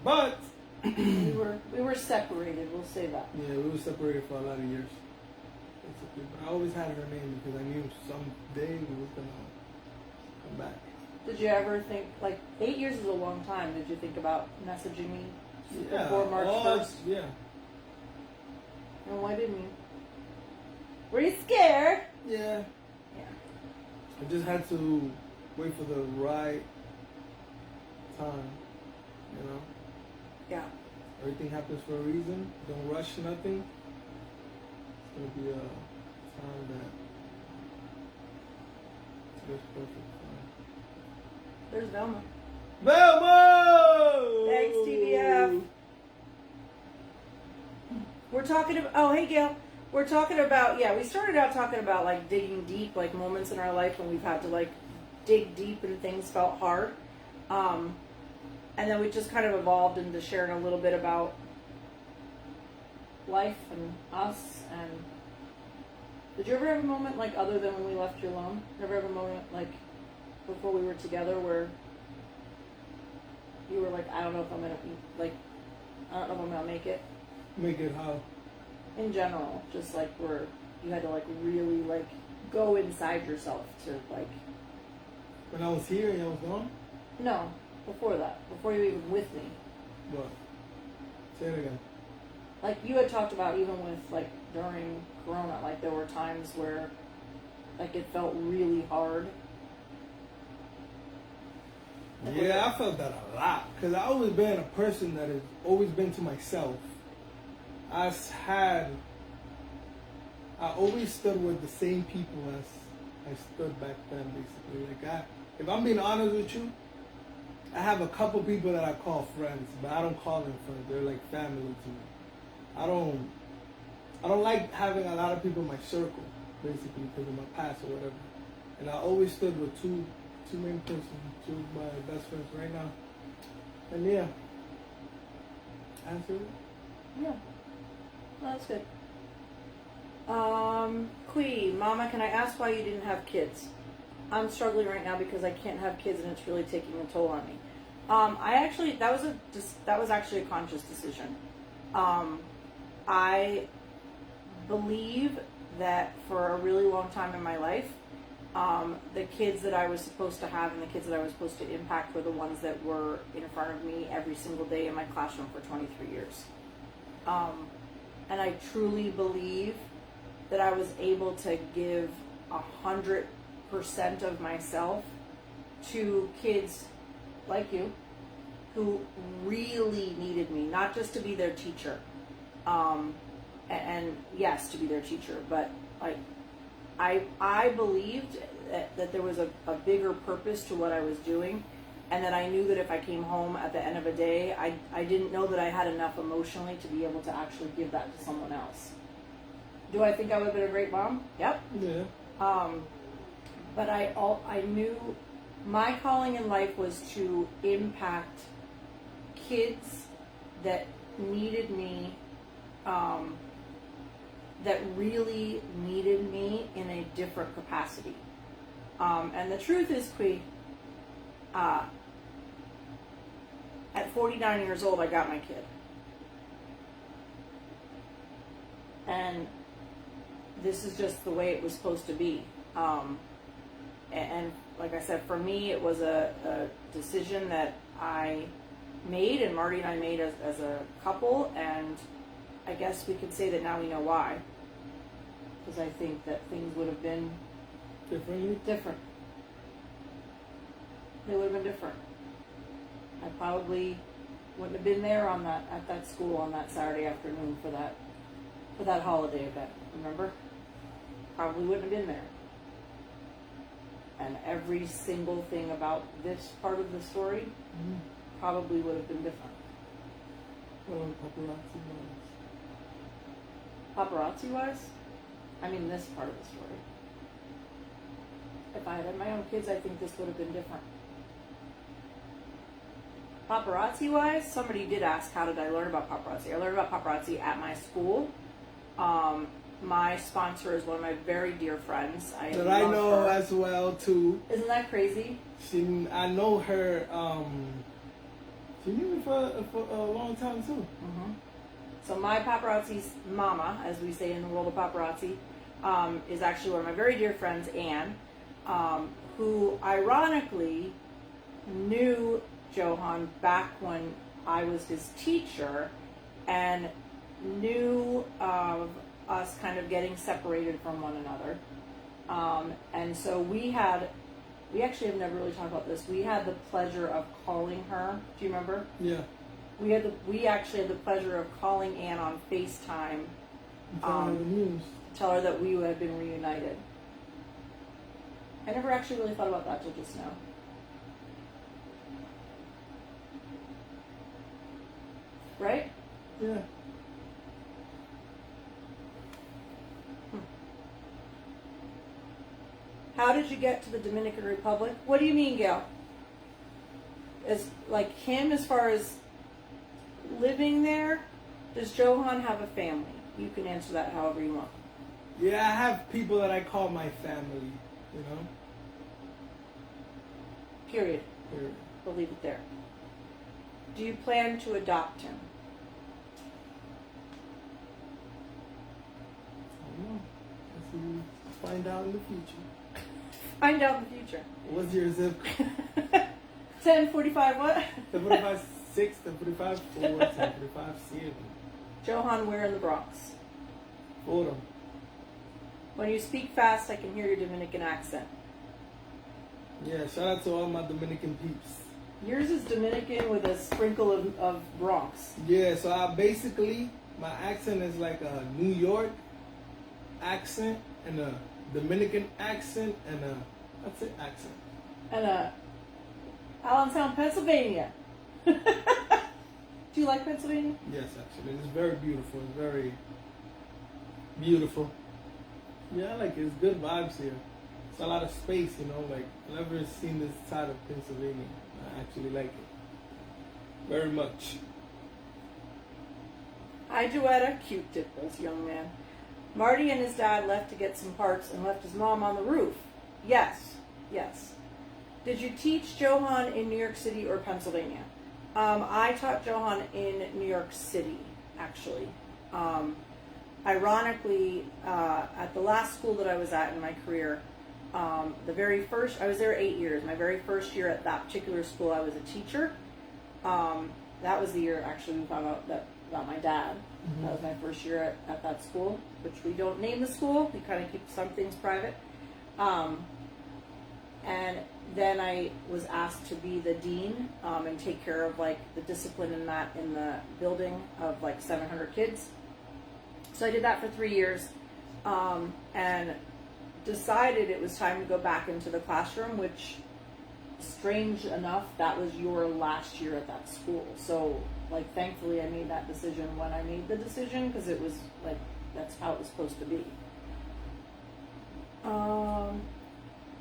But... we were separated, we'll say that. Yeah, we were separated for a lot of years. Basically. But I always had her name because I knew someday we were going to come back. Did you ever think, like, 8 years is a long time, did you think about messaging me Yeah, before March 1st? Yeah. And why didn't you? Were you scared? Yeah. Yeah. I just had to wait for the right time, you know? Yeah. Everything happens for a reason. Don't rush nothing. It's going to be a time that is perfect. There's Velma. Velma! Thanks, TBF. We're talking about, oh, hey, Gail. We're talking about, yeah, we started out talking about, like, digging deep, like, moments in our life when we've had to, like, dig deep and things felt hard. And then we just kind of evolved into sharing a little bit about life and us. And did you ever have a moment, like, other than when we left you alone? Ever have a moment, like, before we were together where you were like, I don't know if I'm going to be, like, I don't know if I'm going to make it? Make it how? In general, just, like, where you had to, like, really, like, go inside yourself to, like... When I was here and I was gone? No, before that. Before you were even with me. What? Say it again. Like, you had talked about even with, like, during Corona, like, there were times where, like, it felt really hard. Yeah, I felt that a lot. Because I've always been a person that has always been to myself. I always stood with the same people as I stood back then, basically. Like, if I'm being honest with you, I have a couple people that I call friends, but I don't call them friends. They're like family to me. I don't like having a lot of people in my circle, basically, because of my past or whatever. And I always stood with two main persons, two of my best friends right now. And yeah, answer it? Yeah. Oh, that's good. Queen, Mama, can I ask why you didn't have kids? I'm struggling right now because I can't have kids and it's really taking a toll on me. That was actually a conscious decision. I believe that for a really long time in my life, the kids that I was supposed to have and the kids that I was supposed to impact were the ones that were in front of me every single day in my classroom for 23 years. And I truly believe that I was able to give 100% of myself to kids like you who really needed me, not just to be their teacher. And yes, to be their teacher, but like I believed that there was a bigger purpose to what I was doing, and that I knew that if I came home at the end of a day, I didn't know that I had enough emotionally to be able to actually give that to someone else. Do I think I would have been a great mom? Yep. Yeah. But I knew my calling in life was to impact kids that needed me, that really needed me in a different capacity. And the truth is, Qui, at 49 years old, I got my kid. And this is just the way it was supposed to be. And like I said, for me, it was a decision that I made, and Marty and I made as a couple, and I guess we could say that now we know why. Because I think that things would have been different. They would have been different. I probably wouldn't have been there at that school on that Saturday afternoon for that holiday event. Remember? Probably wouldn't have been there. And every single thing about this part of the story probably would have been different. Paparazzi wise? I mean, this part of the story. If I had my own kids, I think this would have been different. Paparazzi wise, somebody did ask, how did I learn about paparazzi? I learned about paparazzi at my school. My sponsor is one of my very dear friends. I know her as well too. Isn't that crazy? I know her. She knew me for a long time too. Mm-hmm. So my paparazzi's mama, as we say in the world of paparazzi, is actually one of my very dear friends, Anne, who ironically knew Johan back when I was his teacher, and knew of us kind of getting separated from one another. And so we actually have never really talked about this. We had the pleasure of calling her. Do you remember? Yeah. We actually had the pleasure of calling Anne on FaceTime. Tell her the news. Tell her that we had been reunited. I never actually really thought about that till just now. Right? Yeah. How did you get to the Dominican Republic? What do you mean, Gail? As like him, as far as living there, does Johan have a family? You can answer that however you want. Yeah, I have people that I call my family, you know? Period. We'll leave it there. Do you plan to adopt him? I don't know. We'll find out in the future. Find out in the future. What's your zip code? 1045 what? 1045 6, 1045 4, 1045 7. Johan, where in the Bronx? Fordham. When you speak fast, I can hear your Dominican accent. Yeah, shout out to all my Dominican peeps. Yours is Dominican with a sprinkle of Bronx. Yeah, so my accent is like a New York accent and a Dominican accent and a, that's it, accent. And a Allentown, Pennsylvania. Do you like Pennsylvania? Yes, actually. It's very beautiful. It's very beautiful. Yeah, I like it. It's good vibes here. It's a lot of space, you know, like I've never seen this side of Pennsylvania. I actually like it. Very much. Hi, Joetta. Cute dimples, young man. Marty and his dad left to get some parts and left his mom on the roof. Yes. Yes. Did you teach Johan in New York City or Pennsylvania? I taught Johan in New York City, actually. Ironically, at the last school that I was at in my career, I was there 8 years. My very first year at that particular school, I was a teacher. That was the year, actually, we found out about my dad. Mm-hmm. That was my first year at that school, which we don't name the school. We kind of keep some things private. And then I was asked to be the dean and take care of like the discipline in the building of like 700 kids. So I did that for 3 years and decided it was time to go back into the classroom, which, strange enough, that was your last year at that school. So like thankfully I made that decision when I made the decision, because it was like that's how it was supposed to be.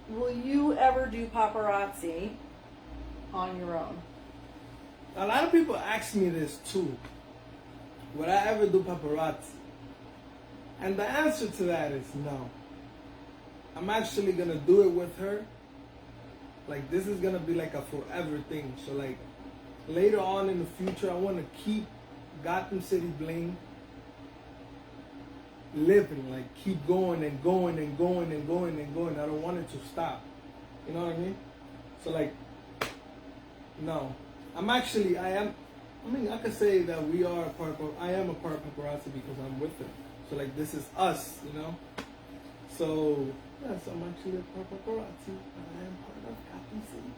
Will you ever do paparazzi on your own? A lot of people ask me this too. Would I ever do paparazzi? And the answer to that is no. I'm actually going to do it with her. Like, this is going to be like a forever thing. So, like, later on in the future, I want to keep Gotham City Bling living, like keep going and going and going and going and going. I don't want it to stop. You know what I mean? So like, no. I could say that I am a part of paparazzi because I'm with them. So like, this is us, you know? So, yes, I'm actually a part of paparazzi. I am part of Gotham City.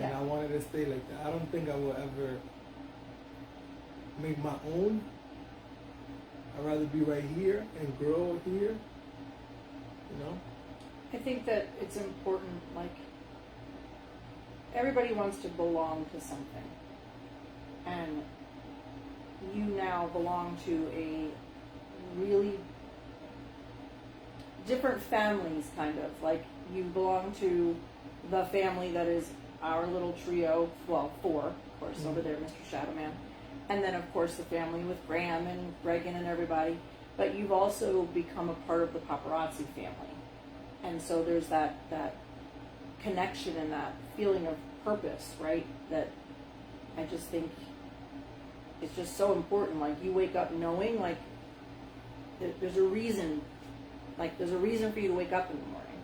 And I wanted to stay like that. I don't think I will ever make my own. I'd rather be right here and grow here, you know? I think that it's important, like, everybody wants to belong to something. And you now belong to a really different families, kind of. Like, you belong to the family that is our little trio, well, 4, of course, over there, Mr. Shadowman. And then, of course, the family with Graham and Reagan and everybody. But you've also become a part of the paparazzi family. And so there's that connection and that feeling of purpose, right? That I just think it's just so important. Like, you wake up knowing, like, there's a reason. Like, there's a reason for you to wake up in the morning.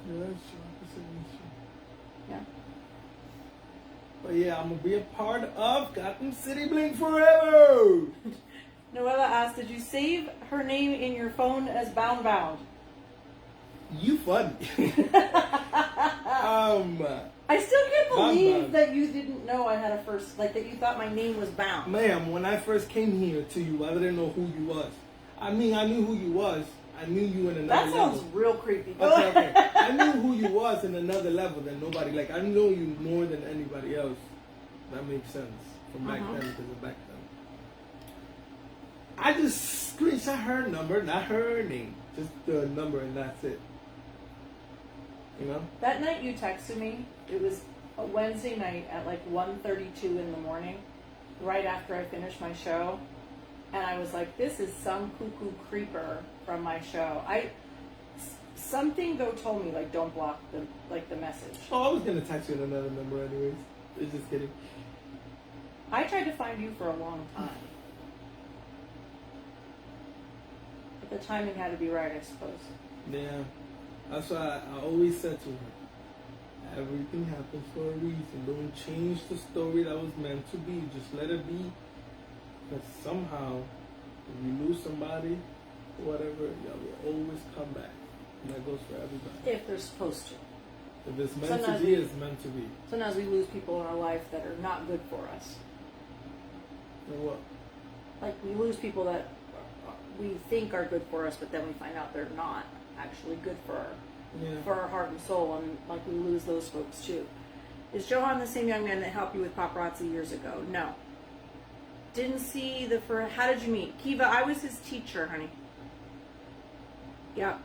Yeah, that's true. Yeah. But yeah, I'm going to be a part of Gotham City Bling forever. Noella asked, did you save her name in your phone as Bound? You funny. I still can't believe Bound. that you didn't know I had a first, like that you thought my name was Bound. Ma'am, when I first came here to you, I didn't know who you was. I mean, I knew who you was. I knew you in another level. That sounds real creepy. Okay. I knew who you was in another level than nobody. Like, I know you more than anybody else. That makes sense. From back then, because of back then. I just screenshot her number, not her name. Just the number, and that's it. You know? That night you texted me, it was a Wednesday night at like 1:32 in the morning, right after I finished my show. And I was like, this is some cuckoo creeper from my show. Something though told me, like, don't block the message. Oh, I was going to text you another number anyways. Just kidding. I tried to find you for a long time. But the timing had to be right, I suppose. Yeah. That's why I always said to her, everything happens for a reason. Don't change the story that was meant to be. Just let it be. Because somehow, if you lose somebody, whatever, y'all will always come back. And that goes for everybody. If they're supposed to. If it's meant to be, it's meant to be. Sometimes we lose people in our life that are not good for us. And what? Like, we lose people that we think are good for us, but then we find out they're not actually good for our heart and soul, and like we lose those folks too. Is Johan the same young man that helped you with paparazzi years ago? No. Didn't see how did you meet? Kiva, I was his teacher, honey. Yeah.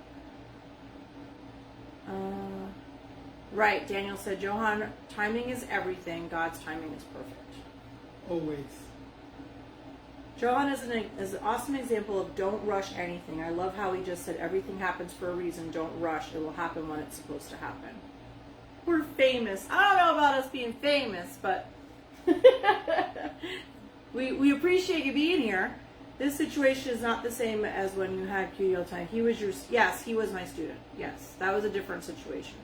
Right, Daniel said, Johan, timing is everything. God's timing is perfect. Always. Johan is an awesome example of don't rush anything. I love how he just said everything happens for a reason. Don't rush. It will happen when it's supposed to happen. We're famous. I don't know about us being famous, but we appreciate you being here. This situation is not the same as when you had Cutie all the time. Yes, he was my student. Yes, that was a different situation.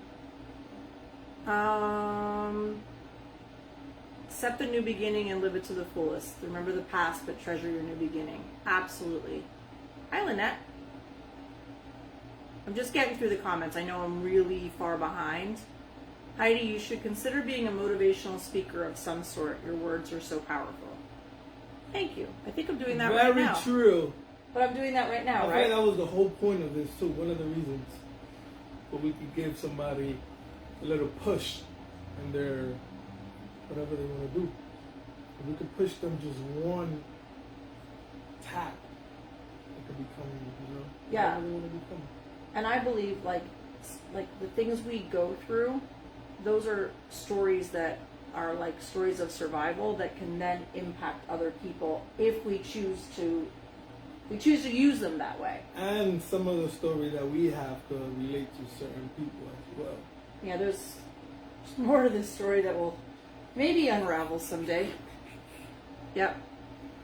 Accept the new beginning and live it to the fullest. Remember the past, but treasure your new beginning. Absolutely. Hi, Lynette. I'm just getting through the comments. I know I'm really far behind. Heidi, you should consider being a motivational speaker of some sort. Your words are so powerful. Thank you. I think I'm doing that right now. Very true. But I'm doing that right now, I right? think that was the whole point of this too. One of the reasons, but we could give somebody a little push in their whatever they want to do. If we could push them just one tap, they could become, Yeah. whatever they want to become. And I believe like the things we go through, those are stories that are like stories of survival that can then impact other people if we choose to use them that way. And some of the story that we have to relate to certain people as well. Yeah, there's more to this story that will maybe unravel someday. Yep.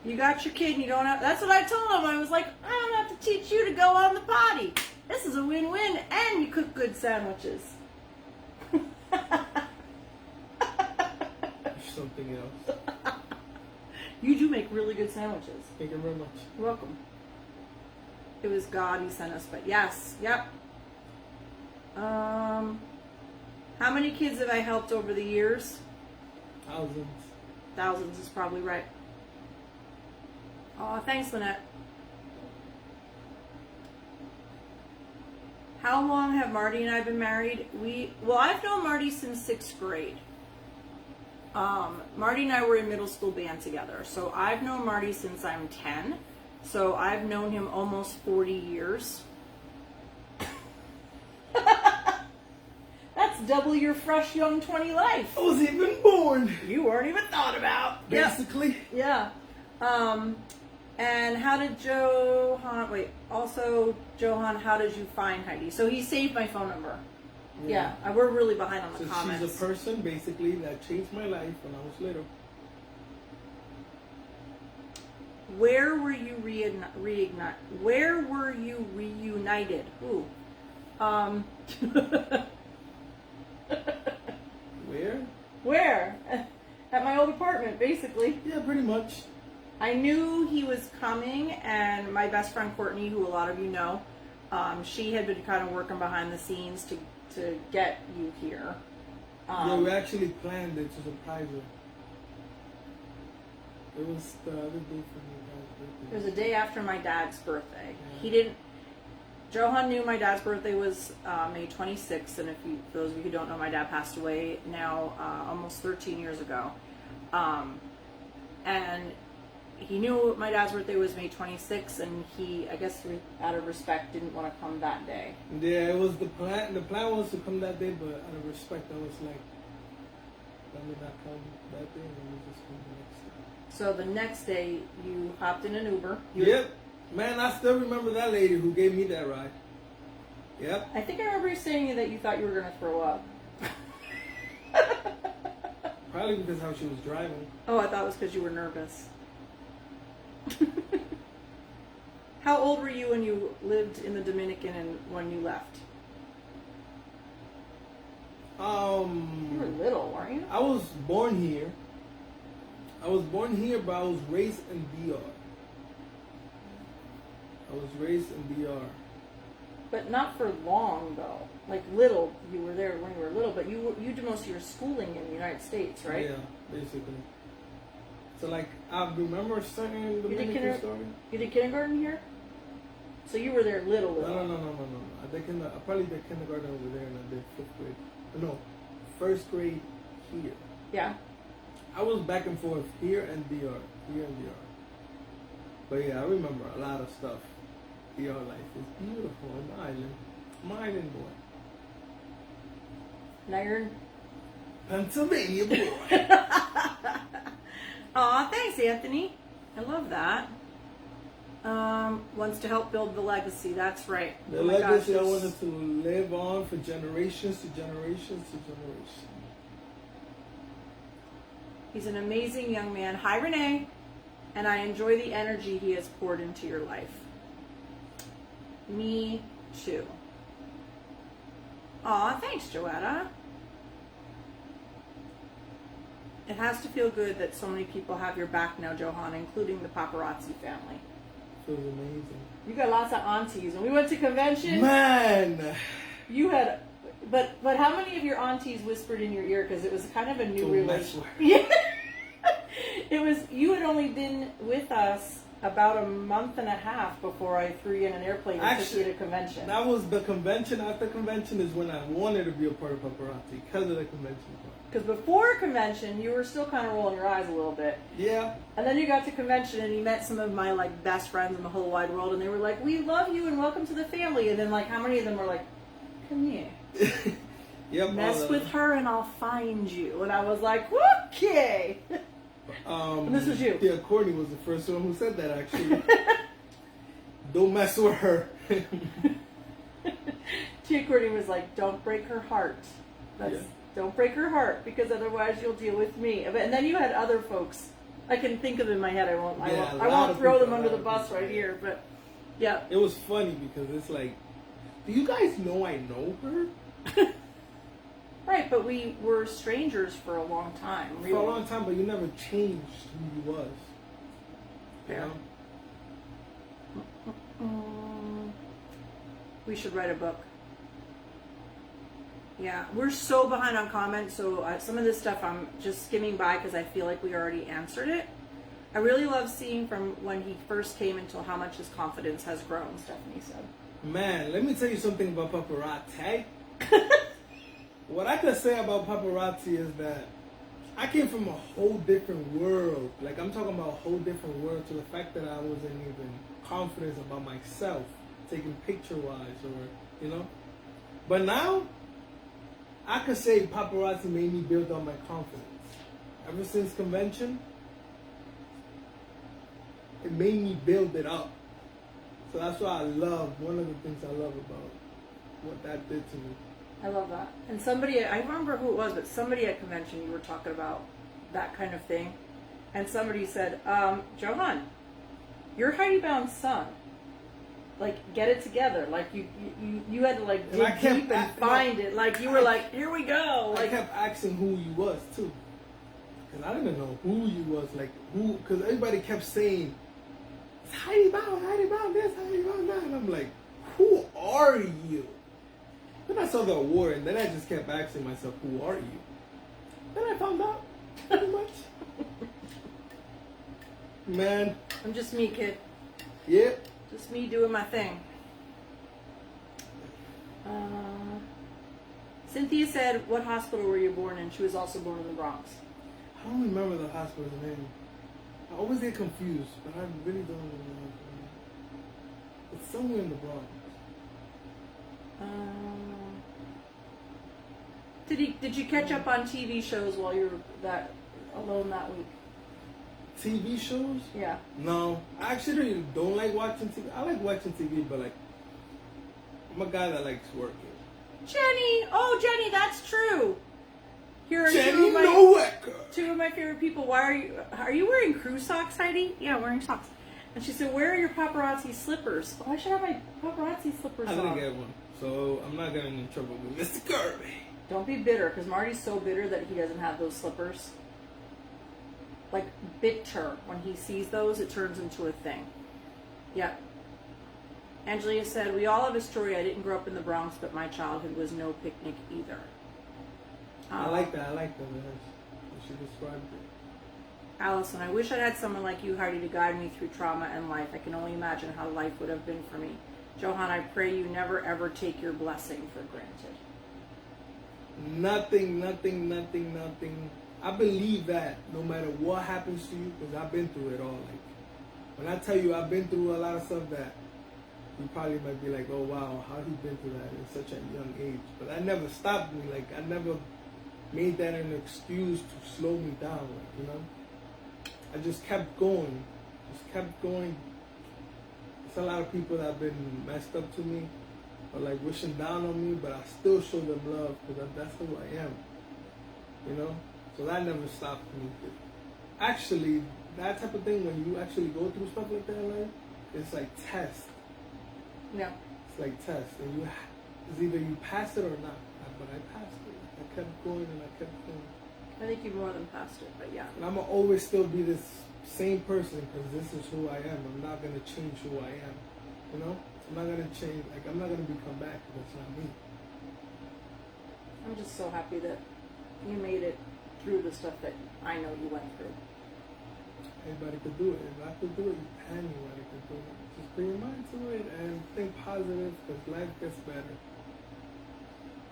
You got your kid and you don't have... That's what I told him. I was like, I don't have to teach you to go on the potty. This is a win-win, and you cook good sandwiches. Something else. You do make really good sandwiches. Thank you very much. You're welcome. It was God he sent us, but yes, yep. How many kids have I helped over the years? Thousands. Thousands is probably right. Aw, thanks, Lynette. How long have Marty and I been married? Well, I've known Marty since 6th grade. Marty and I were in middle school band together. So I've known Marty since I'm 10. So I've known him almost 40 years. That's double your fresh, young 20 life. I was even born. You weren't even thought about. Basically. Yeah. And how did Johan, how did you find Heidi? So he saved my phone number. Yeah. We're really behind on the comments. She's a person, basically, that changed my life when I was little. Where were you Where were you reunited? Ooh. Where? Where? At my old apartment, basically. Yeah, pretty much. I knew he was coming, and my best friend Courtney, who a lot of you know, she had been kind of working behind the scenes to get you here. Yeah, we actually planned it to surprise her. It was the other day for my dad's birthday. It was a day after my dad's birthday. Yeah. Johan knew my dad's birthday was May 26th, and for those of you who don't know, my dad passed away now almost 13 years ago. And he knew my dad's birthday was May 26th, and he, I guess out of respect, didn't want to come that day. Yeah, it was the plan. The plan was to come that day, but out of respect, I was like, let me not come that day, and let me just come the next day. So the next day, you hopped in an Uber. Yep. Man, I still remember that lady who gave me that ride. Yep. I think I remember you saying that you thought you were going to throw up. Probably because how she was driving. Oh, I thought it was because you were nervous. How old were you when you lived in the Dominican and when you left? You were little, weren't you? I was born here. But I was raised in DR. But not for long, though. Like little, you were there when you were little, but you did most of your schooling in the United States, right? Yeah, basically. So like, I remember certain Dominican story. You did kindergarten here? So you were there little. No. I probably did kindergarten over there and I did 5th grade. No, 1st grade here. Yeah. I was back and forth here and DR. But yeah, I remember a lot of stuff. DR life is beautiful on the island. I'm an island boy. Now you're in Pennsylvania boy. Aw, thanks, Anthony. I love that. Wants to help build the legacy. That's right. The Oh my gosh, legacy I there's- wanted to live on for generations to generations to generations. He's an amazing young man. Hi, Renee. And I enjoy the energy he has poured into your life. Me too. Aw, thanks, Joetta. It has to feel good that so many people have your back now, Johan, including the paparazzi family. Feels amazing. You got lots of aunties. When we went to convention, Man! you had, but how many of your aunties whispered in your ear? Because it was kind of a new Don't mess relationship. with her. Yeah. It was, you had only been with us about a month and a half before I threw you in an airplane and took you to convention. That was the convention. After convention is when I wanted to be a part of paparazzi because of the convention part. Because before convention, you were still kind of rolling your eyes a little bit. Yeah. And then you got to convention and you met some of my like best friends in the whole wide world, and they were like, "We love you and welcome to the family." And then like, how many of them were like, "Come here, Yep. mess with her and I'll find you." And I was like, "Okay." And this was you. Yeah, Courtney was the first one who said that actually. Don't mess with her. Tia Courtney was like, "Don't break her heart. That's Yeah. Don't break her heart, because otherwise you'll deal with me." And then you had other folks. I can think of in my head. I won't throw them under the bus right here. But yeah, It was funny because it's like, do you guys know I know her? right. But we were strangers for a long time. Really. For a long time, but you never changed who you was. You Fair. know? We should write a book. Yeah, we're so behind on comments, so some of this stuff I'm just skimming by because I feel like we already answered it. I really love seeing from when he first came until how much his confidence has grown, Stephanie said. Man, let me tell you something about paparazzi. What I can say about paparazzi is that I came from a whole different world. Like, I'm talking about a whole different world to the fact that I wasn't even confident about myself, taking picture-wise or, you know. But now, I could say paparazzi made me build on my confidence. Ever since convention, it made me build it up. So that's what I love. One of the things I love about what that did to me. I love that. And somebody, I remember who it was, but somebody at convention, you were talking about that kind of thing. And somebody said, Johan, you're Heidi Bound's son. Like, get it together. Like, you had to, like, dig deep and find it. Like, you were like, here we go. Like, I kept asking who you was, too. Because I didn't know who you was. Like, who, because everybody kept saying, it's Heidi Bound this, Heidi Bound that. And I'm like, who are you? Then I saw the award, and then I just kept asking myself, who are you? Then I found out, pretty much. Man. I'm just me, kid. Yep. Just me doing my thing. Cynthia said, what hospital were you born in? She was also born in the Bronx. I don't remember the hospital's name. I always get confused, but I really don't remember the hospital name. It's somewhere in the Bronx. Did you catch up on TV shows while you were alone that week? TV shows? Yeah. No, I actually don't like watching TV. I like watching TV, but like, I'm a guy that likes working. Jenny! Oh, Jenny, that's true. Here are Jenny Nowak. two of my favorite people. Why are you wearing crew socks, Heidi? Yeah, wearing socks. And she said, where are your paparazzi slippers? Oh, I should have my paparazzi slippers I on. didn't get one, so I'm not getting in trouble with Mr. Kirby. Don't be bitter, because Marty's so bitter that he doesn't have those slippers. Like, bitter. When he sees those, it turns into a thing. Yeah. Angelia said, we all have a story. I didn't grow up in the Bronx, but my childhood was no picnic either. I like that. She described it. Allison, I wish I had someone like you, Heidi, to guide me through trauma and life. I can only imagine how life would have been for me. Johan, I pray you never ever take your blessing for granted. Nothing. I believe that no matter what happens to you, because I've been through it all. Like, when I tell you I've been through a lot of stuff that you probably might be like, oh wow, how he been through that at such a young age. But that never stopped me. Like, I never made that an excuse to slow me down. Like, you know, I just kept going. just kept going. There's a lot of people that have been messed up to me, or like wishing down on me, but I still show them love because that's who I am. You know? So that never stopped me. Actually, that type of thing, when you actually go through stuff like that in life, it's like test. Yeah. It's like test, and it's either you pass it or not. But I passed it. I kept going and I kept going. I think you more than passed it, but yeah. And I'm gonna always still be this same person because this is who I am. I'm not gonna change who I am. You know, I'm not gonna change. Like I'm not gonna become back. That's not me. I'm just so happy that you made it through the stuff that I know you went through. Anybody could do it. If I could do it, anybody could do it. Just bring your mind to it and think positive because life gets better.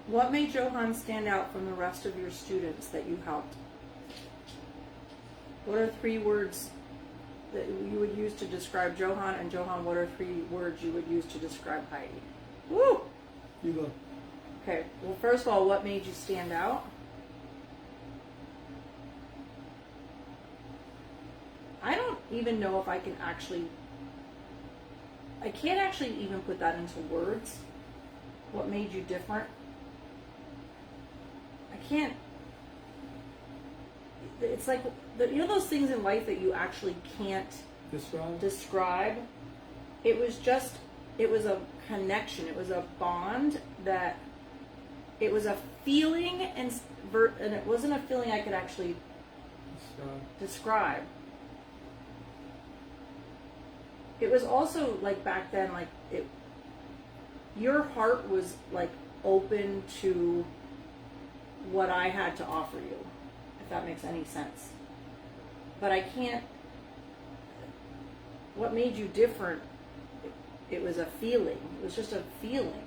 What made Johan stand out from the rest of your students that you helped? What are 3 words that you would use to describe Johan? And Johan, what are 3 words you would use to describe Heidi? Woo! You go. Okay, well, first of all, what made you stand out? I don't even know if I can't actually even put that into words. What made you different? Can't. It's like you know those things in life that you actually can't describe. It was a connection. It was a bond that. It was a feeling and it wasn't a feeling I could actually describe. It was also like back then, like your heart was like open to what I had to offer you, if that makes any sense. But I can't. What made you different? It was a feeling. It was just a feeling.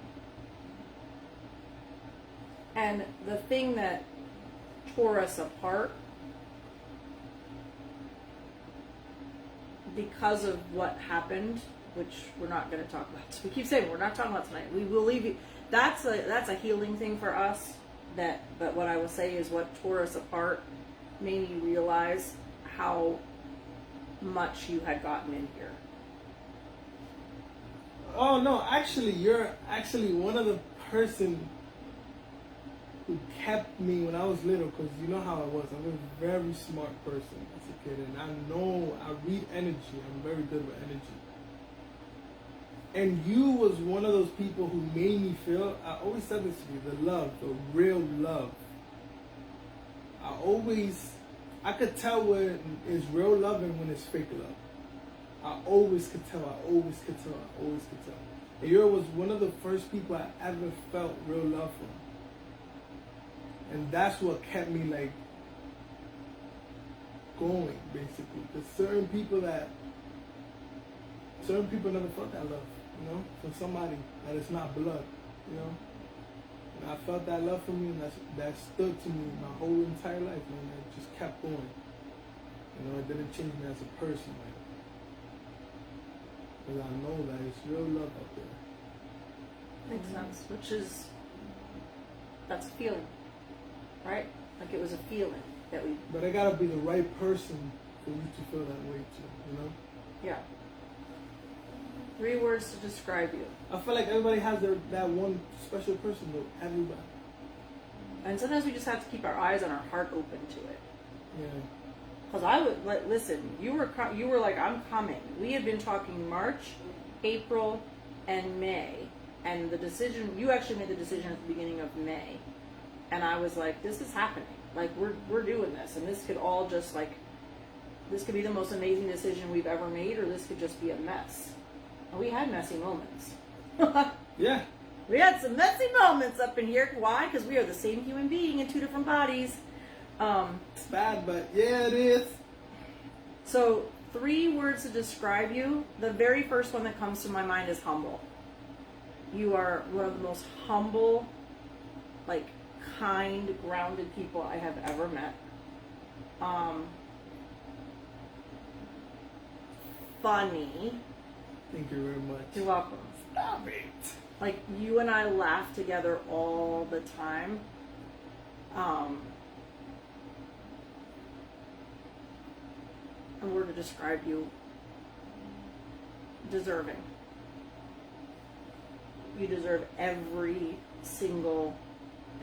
And the thing that tore us apart, because of what happened, which we're not going to talk about. We keep saying we're not talking about tonight. We will leave you. That's a healing thing for us. But what I will say is what tore us apart made me realize how much you had gotten in here. Oh no, actually, you're actually one of the person who kept me when I was little, because you know how I was. I'm a very smart person as a kid, and I read energy. I'm very good with energy. And you was one of those people who made me feel, I always said this to you, the love, the real love. I could tell when it's real love and when it's fake love. I always could tell. And you was one of the first people I ever felt real love from. And that's what kept me like going, basically. Because certain people never felt that love. You know, from somebody that is not blood, you know. And I felt that love from you, and that stood to me my whole entire life, man. It just kept going. You know, it didn't change me as a person, man. Because I know that it's real love out there. Makes sense. That's a feeling, right? Like it was a feeling that we. But I gotta be the right person for you to feel that way too, you know. Yeah. 3 words to describe you. I feel like everybody has that one special person, though. Everybody. And sometimes we just have to keep our eyes and our heart open to it. Yeah. Because I would listen. You were like, I'm coming. We had been talking March, April, and May, and the decision. You actually made the decision at the beginning of May, and I was like, this is happening. Like we're doing this, and this could all just like, this could be the most amazing decision we've ever made, or this could just be a mess. And we had messy moments. Yeah. We had some messy moments up in here. Why? Because we are the same human being in 2 different bodies. It's bad, but yeah, it is. So 3 words to describe you. The very first one that comes to my mind is humble. You are one of the most humble, like kind, grounded people I have ever met. Funny. Thank you very much. You're welcome. Stop it. Like you and I laugh together all the time. A word to describe you deserving. You deserve every single.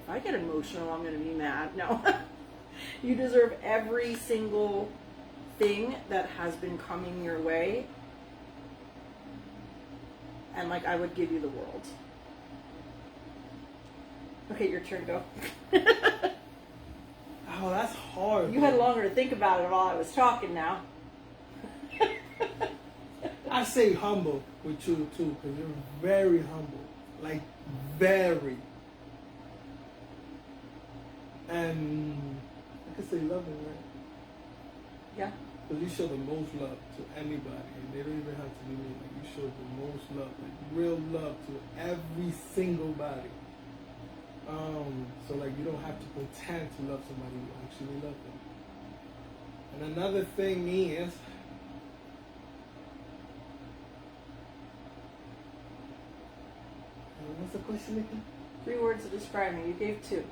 If I get emotional, I'm going to be mad. No. You deserve every single thing that has been coming your way. And like, I would give you the world. Okay, your turn, go. Oh, that's hard. You had longer to think about it while I was talking now. I say humble with you too, because you're very humble. Like, very. And I could say loving, right? Yeah. Because you show the most love to anybody, and they don't even have to be me. Like, you show the most love, like real love to every single body. So like, you don't have to pretend to love somebody, you actually love them. And another thing is, what's the question again? 3 words to describe me. You gave 2.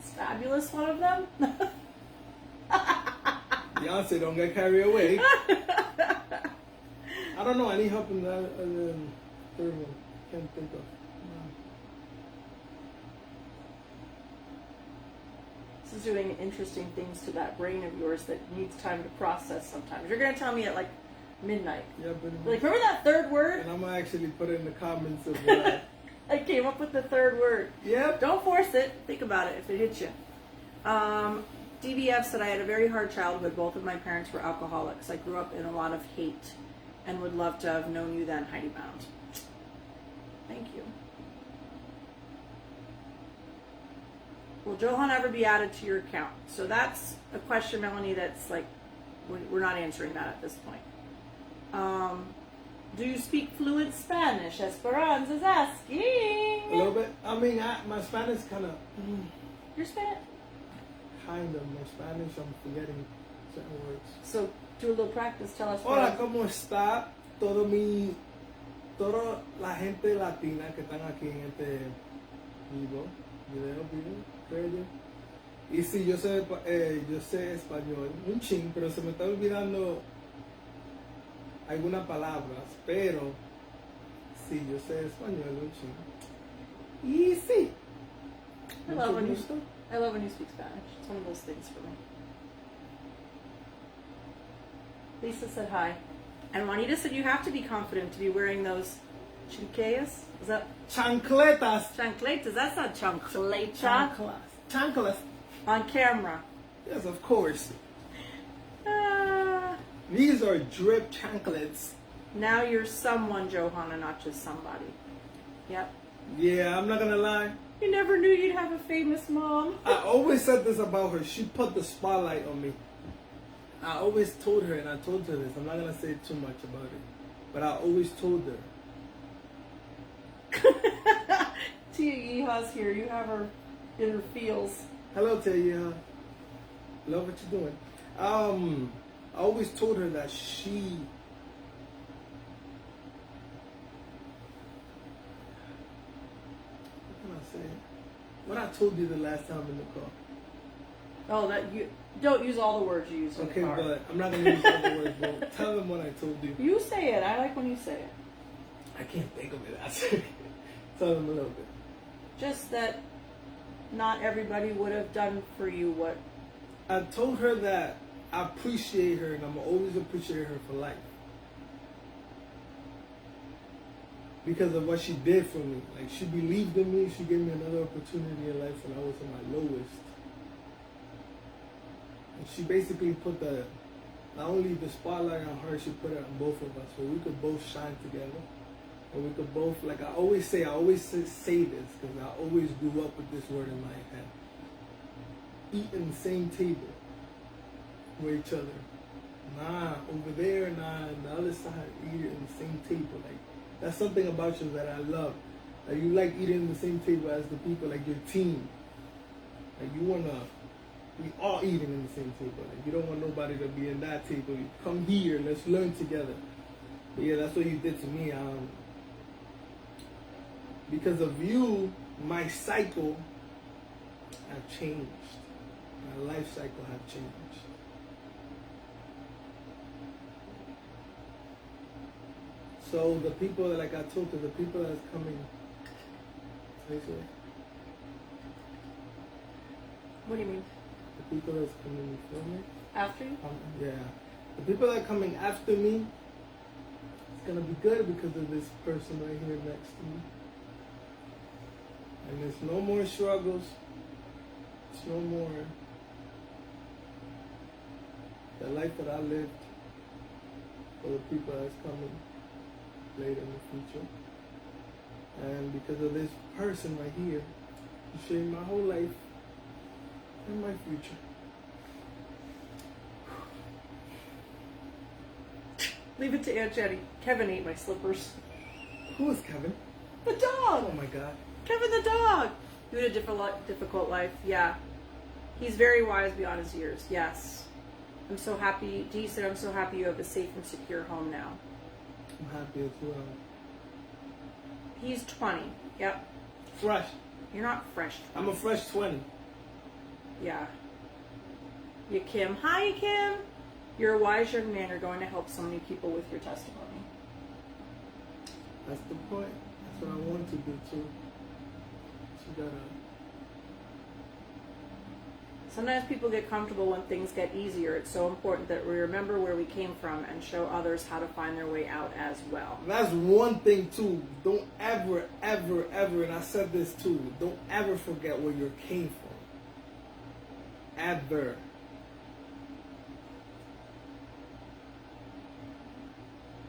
Is fabulous one of them? Beyonce, don't get carried away. I don't know. I need help in that third one. Can't think of. This is doing interesting things to that brain of yours that needs time to process sometimes. You're going to tell me at like midnight. Yeah, but Like, remember that 3rd word? and I'm gonna actually put it in the comments of what I came up with the 3rd word. Yep. Don't force it. Think about it if it hits you. DBF said I had a very hard childhood. Both of my parents were alcoholics. I grew up in a lot of hate and would love to have known you then, Heidi Bound. Thank you. Will Johan ever be added to your account? So that's a question, Melanie, that's like, we're not answering that at this point. Do you speak fluent Spanish? Esperanza's asking. a little bit. I mean, my Spanish kind of. You're Spanish? Kind of. My Spanish, I'm forgetting certain words. So do a little practice. Tell us. Hola, ¿cómo está toda la gente latina que están aquí en este video, creo yo? Y sí, yo sé español, un chin, pero se me está olvidando algunas palabras, pero sí, yo sé español, un chin. Y sí. I love when you speak Spanish. It's one of those things for me. Lisa said hi. And Juanita said you have to be confident to be wearing those chinquillas. Is that Chancletas. chancletas? That's not chancleta. Chanclas. On camera. Yes, of course. Ah, These are drip chanclets. now you're someone, Johanna, not just somebody. Yep. Yeah, I'm not gonna lie. You never knew you'd have a famous mom. I always said this about her. She put the spotlight on me. I always told her, and I told her this. I'm not gonna say too much about it, but I always told her. Tia Yeeha's here. You have her in her feels. Hello, Tia. Love what you're doing. I always told her that she. What can I say? What I told you the last time in the car. Oh, that you don't use all the words you use in Okay, the car. but I'm not gonna use other words. Bro. Tell them what I told you. You say it. I like when you say it. I can't think of it. Tell them a little bit. Just that not everybody would have done for you what. I told her that I appreciate her and I'm always appreciate her for life. Because of what she did for me. Like, she believed in me. She gave me another opportunity in life when I was at my lowest. And she basically put not only the spotlight on her, she put it on both of us. So we could both shine together. And we could both, like I always say this because I always grew up with this word in my head. Eat in the same table with each other. Nah, over there, nah, on the other side, eat it in the same table. Like, that's something about you that I love. Like, you like eating in the same table as the people, like your team. Like, we all eating in the same table. Like, you don't want nobody to be in that table. You come here, let's learn together. But yeah, that's what you did to me. Because of you, my cycle have changed. My life cycle have changed. So the people, like I told you, the people that's coming. What do you mean? The people that's coming before me. After you? Yeah. The people that are coming after me, it's gonna be good because of this person right here next to me. And there's no more struggles. It's no more the life that I lived for the people that's coming later in the future. And because of this person right here, he's shaping my whole life and my future. Leave it to Aunt Jenny. Kevin ate my slippers. Who is Kevin? The dog! Oh my God. Kevin the dog! You had a difficult life, yeah. He's very wise beyond his years, yes. I'm so happy, Dee said, I'm so happy you have a safe and secure home now. I'm happy as well. He's 20, yep. Fresh. You're not fresh. I'm a fresh 20. Yeah. You Kim. Hi, Kim! You're a wise young man. You're going to help so many people with your testimony. That's the point. That's what I want to do too. So that Sometimes people get comfortable when things get easier. It's so important that we remember where we came from and show others how to find their way out as well. that's one thing too. Don't ever, ever, ever, and I said this too, don't ever forget where you came from. Ever.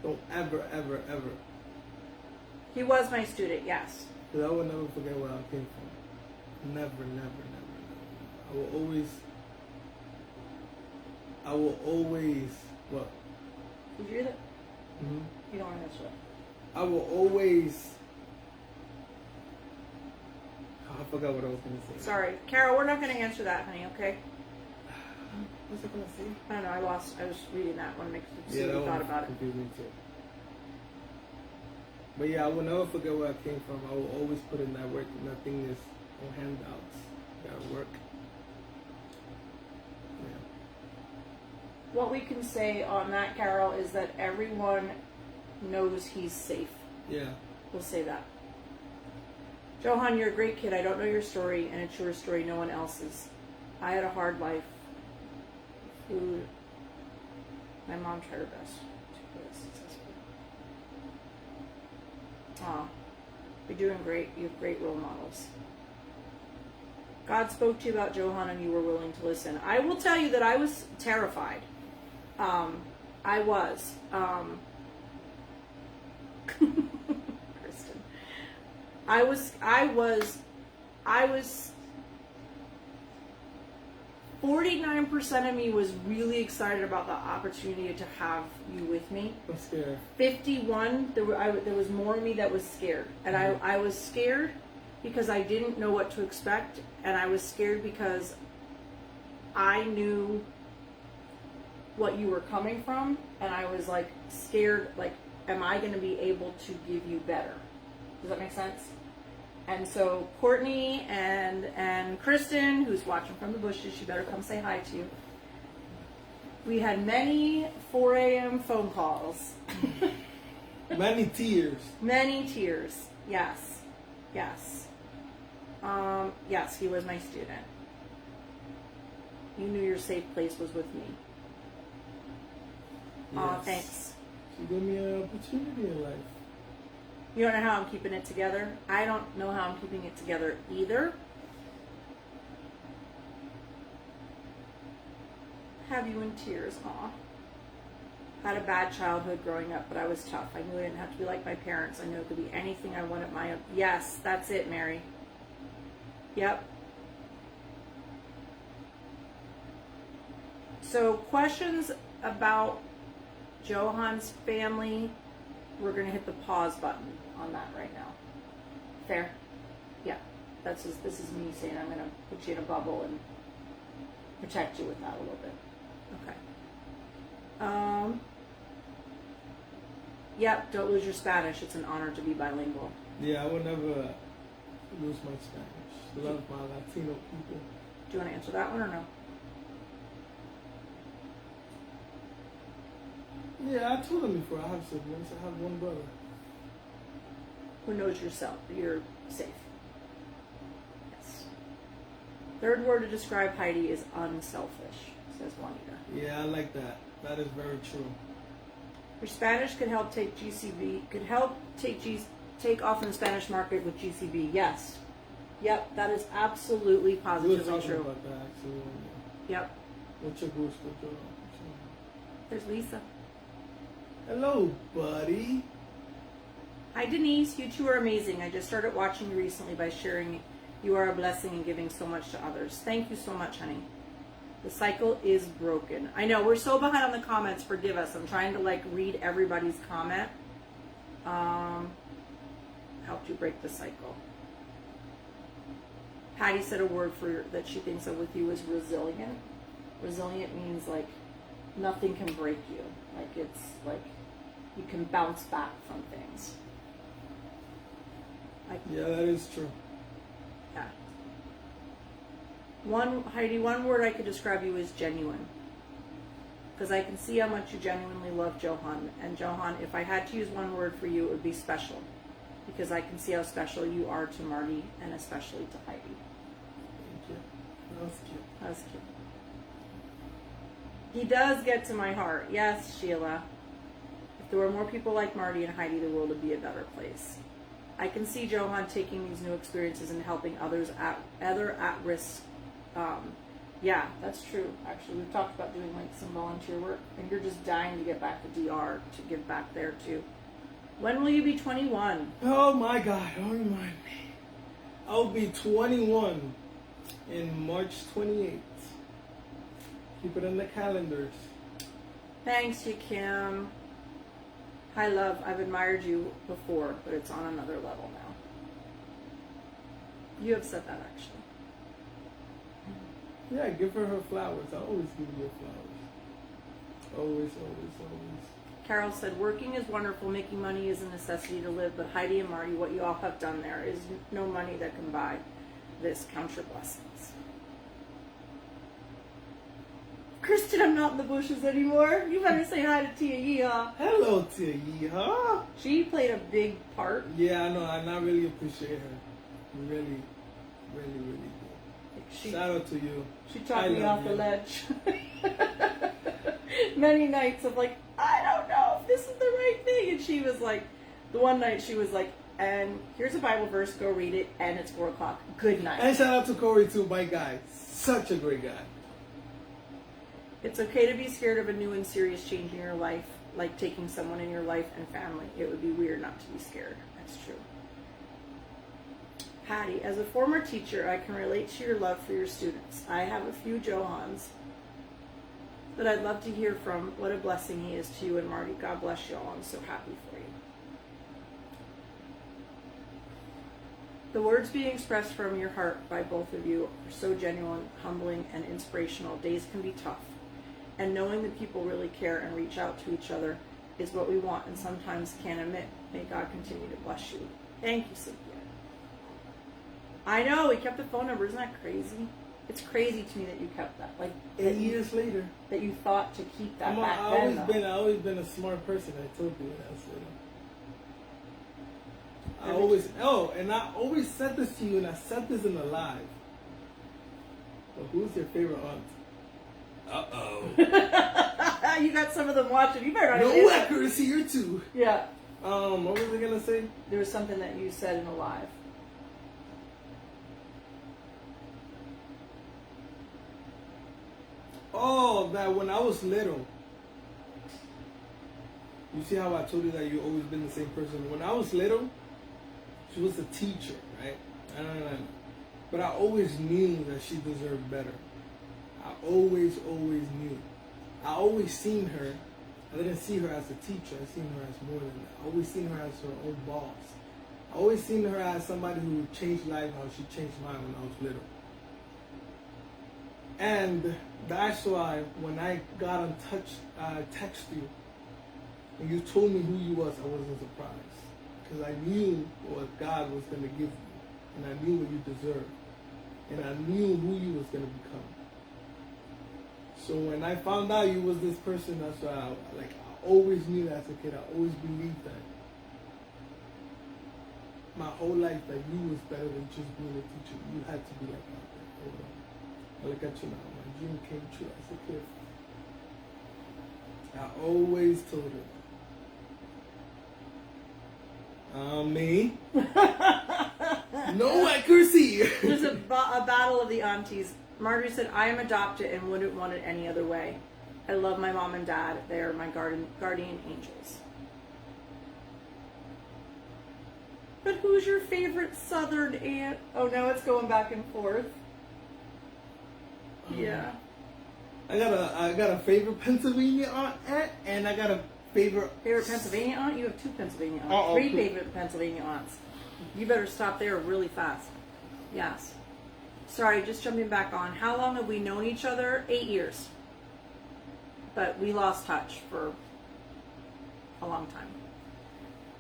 Don't ever, ever, ever. He was my student, yes. Because I will never forget where I came from. Never, never, never, never. I will always, what? Did you hear that? Mm-hmm. You don't want to answer that. I will always, oh, I forgot what I was going to say. Sorry. Carol, we're not going to answer that, honey, okay? What's I going to say? I don't know, I was reading that one, make sure Yeah, you that thought one about it. confused me too. But yeah, I will never forget where I came from. I will always put in that work. Nothing is no handouts. Gotta work. Yeah. What we can say on that, Carol, is that everyone knows he's safe. Yeah. We'll say that. Johan, you're a great kid. I don't know your story, and it's your story, no one else's. I had a hard life. Food. My mom tried her best to be successful. Aw, you're doing great. You have great role models. God spoke to you about Johan, and you were willing to listen. I will tell you that I was terrified. I was. Kristen. I was 49% of me was really excited about the opportunity to have you with me. I'm scared. 51, there was more of me that was scared. And I was scared because I didn't know what to expect. And I was scared because I knew what you were coming from. And I was like scared, like, am I going to be able to give you better? Does that make sense? And so Courtney and Kristen, who's watching from the bushes, she better come say hi to you. We had many 4 a.m. phone calls. Many tears. Many tears. Yes. Yes. Yes, he was my student. You knew your safe place was with me. Yes. Thanks. She gave me an opportunity in life. You don't know how I'm keeping it together? I don't know how I'm keeping it together either. Have you in tears? Aw. Had a bad childhood growing up, but I was tough. I knew I didn't have to be like my parents. I knew it could be anything I wanted my own. Yes, that's it, Mary. Yep. So questions about Johan's family, we're going to hit the pause button on that right now. Fair? Yeah. This is me saying I'm going to put you in a bubble and protect you with that a little bit. Okay. Yep, don't lose your Spanish. It's an honor to be bilingual. Yeah, I would never lose my Spanish. A lot of my Latino people Do you want to answer that one or no? Yeah, I told him before. I have siblings. I have one brother. Who knows yourself? You're safe. Yes. Third word to describe Heidi is unselfish, says Juanita. Yeah, I like that. That is very true. Your Spanish could help take GCB. Could help take off in the Spanish market with GCB. Yes. Yep. That is absolutely We were positively talking true. about that actually. Yep. Mucho gusto, Joe. There's Lisa. Hello, buddy. Hi Denise, you two are amazing. I just started watching you recently by sharing you are a blessing and giving so much to others. Thank you so much, honey. The cycle is broken. I know, we're so behind on the comments. Forgive us. I'm trying to read everybody's comment. Helped you break the cycle. Patty said a word that she thinks of with you is resilient. Resilient means nothing can break you. It's you can bounce back from things. Yeah, that is true. Yeah. Heidi, one word I could describe you is genuine. Because I can see how much you genuinely love Johan. And Johan, if I had to use one word for you, it would be special. Because I can see how special you are to Marty and especially to Heidi. Thank you. That was cute. That was cute. He does get to my heart. Yes, Sheila. If there were more people like Marty and Heidi, the world would be a better place. I can see Johan taking these new experiences and helping others at risk. Yeah, that's true. Actually, we've talked about doing some volunteer work, and you're just dying to get back to DR to give back there too. When will you be 21? Oh my God! Don't remind me. I'll be 21 in March 28th. Keep it in the calendars. Thanks, you Kim. Hi, love. I've admired you before, but it's on another level now. You have said that, actually. Yeah, give her flowers. I always give you your flowers. Always, always, always. Carol said, working is wonderful. Making money is a necessity to live. But Heidi and Marty, what you all have done there is no money that can buy this. Count your blessings. Kristen, I'm not in the bushes anymore. You better say hi to Tia Yeehaw. Hello, Tia Yeehaw. She played a big part. Yeah, I know. I really appreciate her. Really, really, really do. Shout out to you. She talked me off the ledge. Many nights of I don't know if this is the right thing. And she was the one night she was and here's a Bible verse, go read it, and it's 4 o'clock. Good night. And shout out to Corey too, my guy. Such a great guy. It's okay to be scared of a new and serious change in your life, like taking someone in your life and family. It would be weird not to be scared. That's true. Patty, as a former teacher, I can relate to your love for your students. I have a few Johans that I'd love to hear from. What a blessing he is to you and Marty. God bless you all. I'm so happy for you. The words being expressed from your heart by both of you are so genuine, humbling, and inspirational. Days can be tough. And knowing that people really care and reach out to each other is what we want and sometimes can't admit. May God continue to bless you. Thank you, Cynthia. I know, we kept the phone number. Isn't that crazy? It's crazy to me that you kept that. 8 years later. That you thought to keep that back I've then. always been a smart person. I told you that. And I always said this to you, and I said this in the live. But who's your favorite aunt? Uh-oh. You got some of them watching. You better not. No accuracy here too. Yeah. What was I gonna say? There was something that you said in the live. Oh, that when I was little. You see how I told you that you've always been the same person? When I was little, she was a teacher, right? But I always knew that she deserved better. I always knew. I always seen her. I didn't see her as a teacher. I seen her as more than that. I always seen her as her own boss. I always seen her as somebody who would change life how she changed mine when I was little. And that's why when I got in touch, I texted you. When you told me who you was, I wasn't surprised. Because I knew what God was going to give you. And I knew what you deserved. and I knew who you was gonna become. So when I found out you was this person, that's why I always knew that as a kid. I always believed that. My whole life that you was better than just being a teacher. You had to be like that. I look at you now. My dream came true as a kid. I always told her. Me. No accuracy. There's a battle of the aunties. Marjorie said, I am adopted and wouldn't want it any other way. I love my mom and dad. They are my guardian angels. But who's your favorite Southern aunt? Oh, now it's going back and forth. Yeah. I got a favorite Pennsylvania aunt, and I got a favorite Pennsylvania aunt? You have two Pennsylvania aunts. Three favorite Pennsylvania aunts. You better stop there really fast. Yes. Sorry, just jumping back on. How long have we known each other? 8 years. But we lost touch for a long time.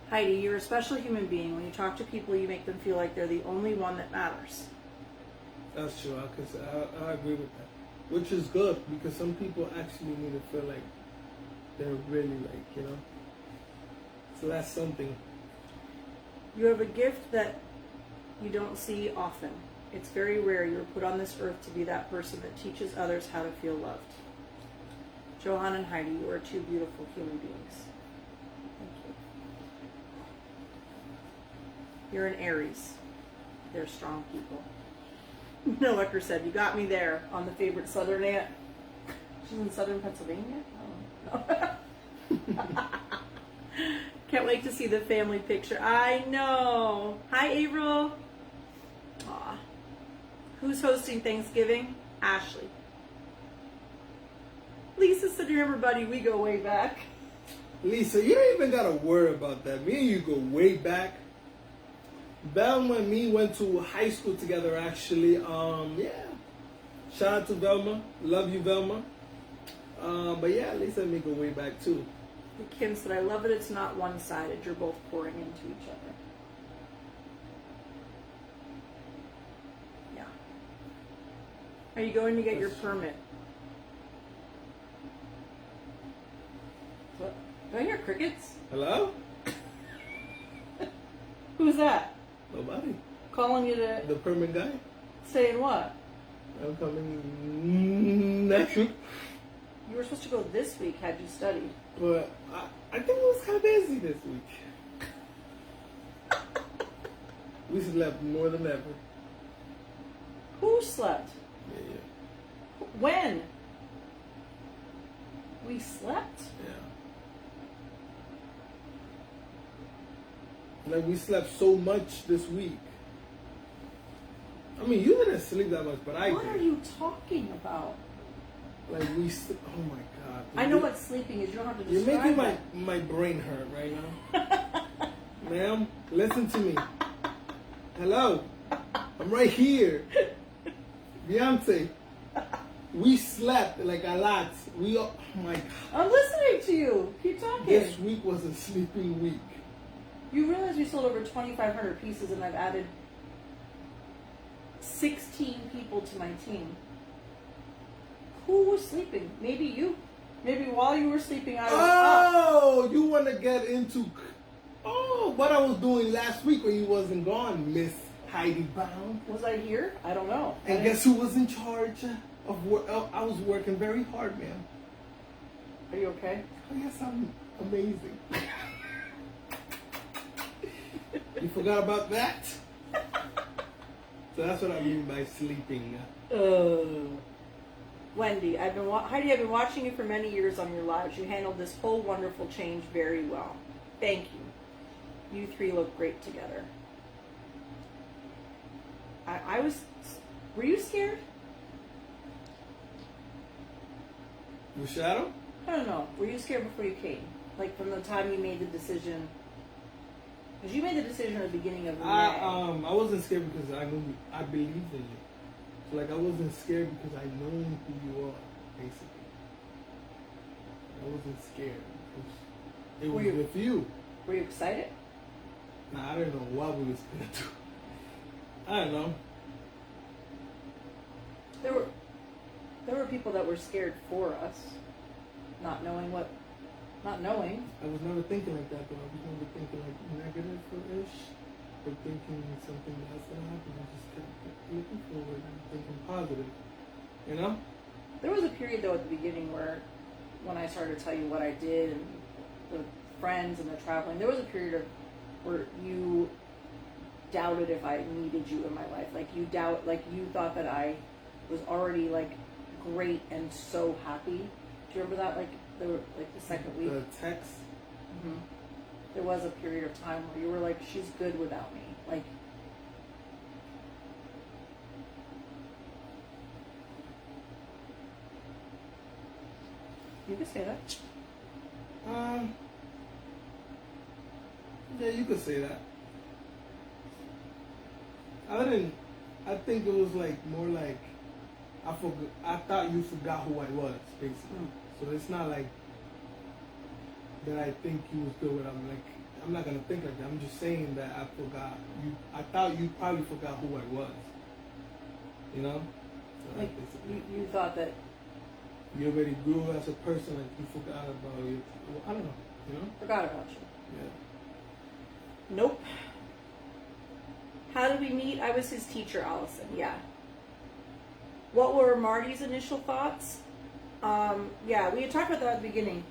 Heidi, you're a special human being. When you talk to people, you make them feel like they're the only one that matters. That's true. I agree with that. Which is good, because some people actually need to feel like they're really So that's something. You have a gift that you don't see often. It's very rare you're put on this earth to be that person that teaches others how to feel loved. Johan and Heidi, you are two beautiful human beings. Thank you. You're an Aries. They're strong people. Noecker said, you got me there on the favorite Southern aunt. She's in Southern Pennsylvania? Oh. Can't wait to see the family picture. I know. Hi, April. Aw. Who's hosting Thanksgiving? Ashley. Lisa said, remember, buddy, we go way back. Lisa, you don't even got to worry about that. Me and you go way back. Velma and me went to high school together, actually. Yeah. Shout out to Velma. Love you, Velma. But yeah, Lisa and me go way back, too. Kim said, I love it. It's not one-sided. You're both pouring into each other. Yeah. Are you going to get your permit? What? Do I hear crickets? Hello? Who's that? Nobody. Calling you to... The permit guy? Saying what? I'm coming next week. You were supposed to go this week had you studied. But I think it was kind of busy this week. We slept more than ever. Who slept? Yeah. When? We slept? Yeah. Like, we slept so much this week. I mean, you didn't sleep that much, but I did. What are you talking about? Like, oh my God. I know what sleeping is. You don't have to describe You're making it. my brain hurt right now. Ma'am, listen to me. Hello. I'm right here. Beyonce. We slept like a lot. Oh my God. I'm listening to you. Keep talking. This week was a sleeping week. You realize we sold over 2,500 pieces and I've added 16 people to my team. Who was sleeping? Maybe you. Maybe while you were sleeping, I was up. You want to get into... what I was doing last week when you wasn't gone, Miss Heidi Bound. Was I here? I don't know. And guess who was in charge of work? I was working very hard, ma'am. Are you okay? Oh, yes, I'm amazing. You forgot about that? So that's what I mean by sleeping. Wendy, Heidi, I've been watching you for many years on your lives. You handled this whole wonderful change very well. Thank you. You three look great together. Were you scared? With Shadow? I don't know. Were you scared before you came? Like from the time you made the decision? Because you made the decision at the beginning of May. I wasn't scared because I believed in you. So like I wasn't scared because I know who you are, basically. I wasn't scared because it was with you. Were you excited? Nah, I didn't know what we was gonna do. I don't know. people that were scared for us, not knowing. I was never thinking like that, though. I was never thinking like negative-ish, or thinking something that's gonna happen. I just kept looking forward and thinking positive. You know? There was a period though at the beginning where, when I started to tell you what I did and the friends and the traveling, there was a period of where you doubted if I needed you in my life. Like you thought that I was already like great and so happy. Do you remember that? Like the second week. The text. Mm-hmm. There was a period of time where you were like, she's good without me. Like. You could say that. Yeah, you could say that. I think it was like more like I thought you forgot who I was, basically. So it's not like that I think you was good with. I'm not gonna think like that. I'm just saying that I forgot you. I thought you probably forgot who I was. You know? So like you thought that you already grew as a person, like you forgot about you. Well, I don't know. You know? Forgot about you. Yeah. Nope. How did we meet? I was his teacher, Allison. Yeah. What were Marty's initial thoughts? Yeah, we had talked about that at the beginning.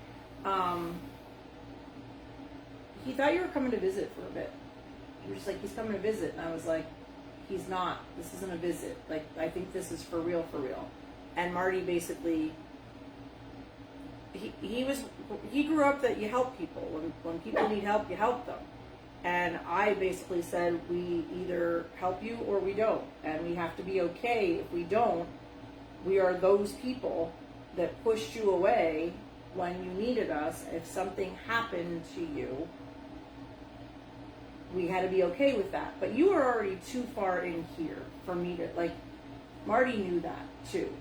He thought you were coming to visit for a bit. You were just like, he's coming to visit. And I was like, he's not. This isn't a visit. Like, I think this is for real, for real. And Marty basically, he grew up that you help people. When people need help, you help them. And I basically said, we either help you or we don't. And we have to be okay if we don't. We are those people that pushed you away when you needed us. If something happened to you, we had to be okay with that. But you were already too far in here for me to, like, Marty knew that too.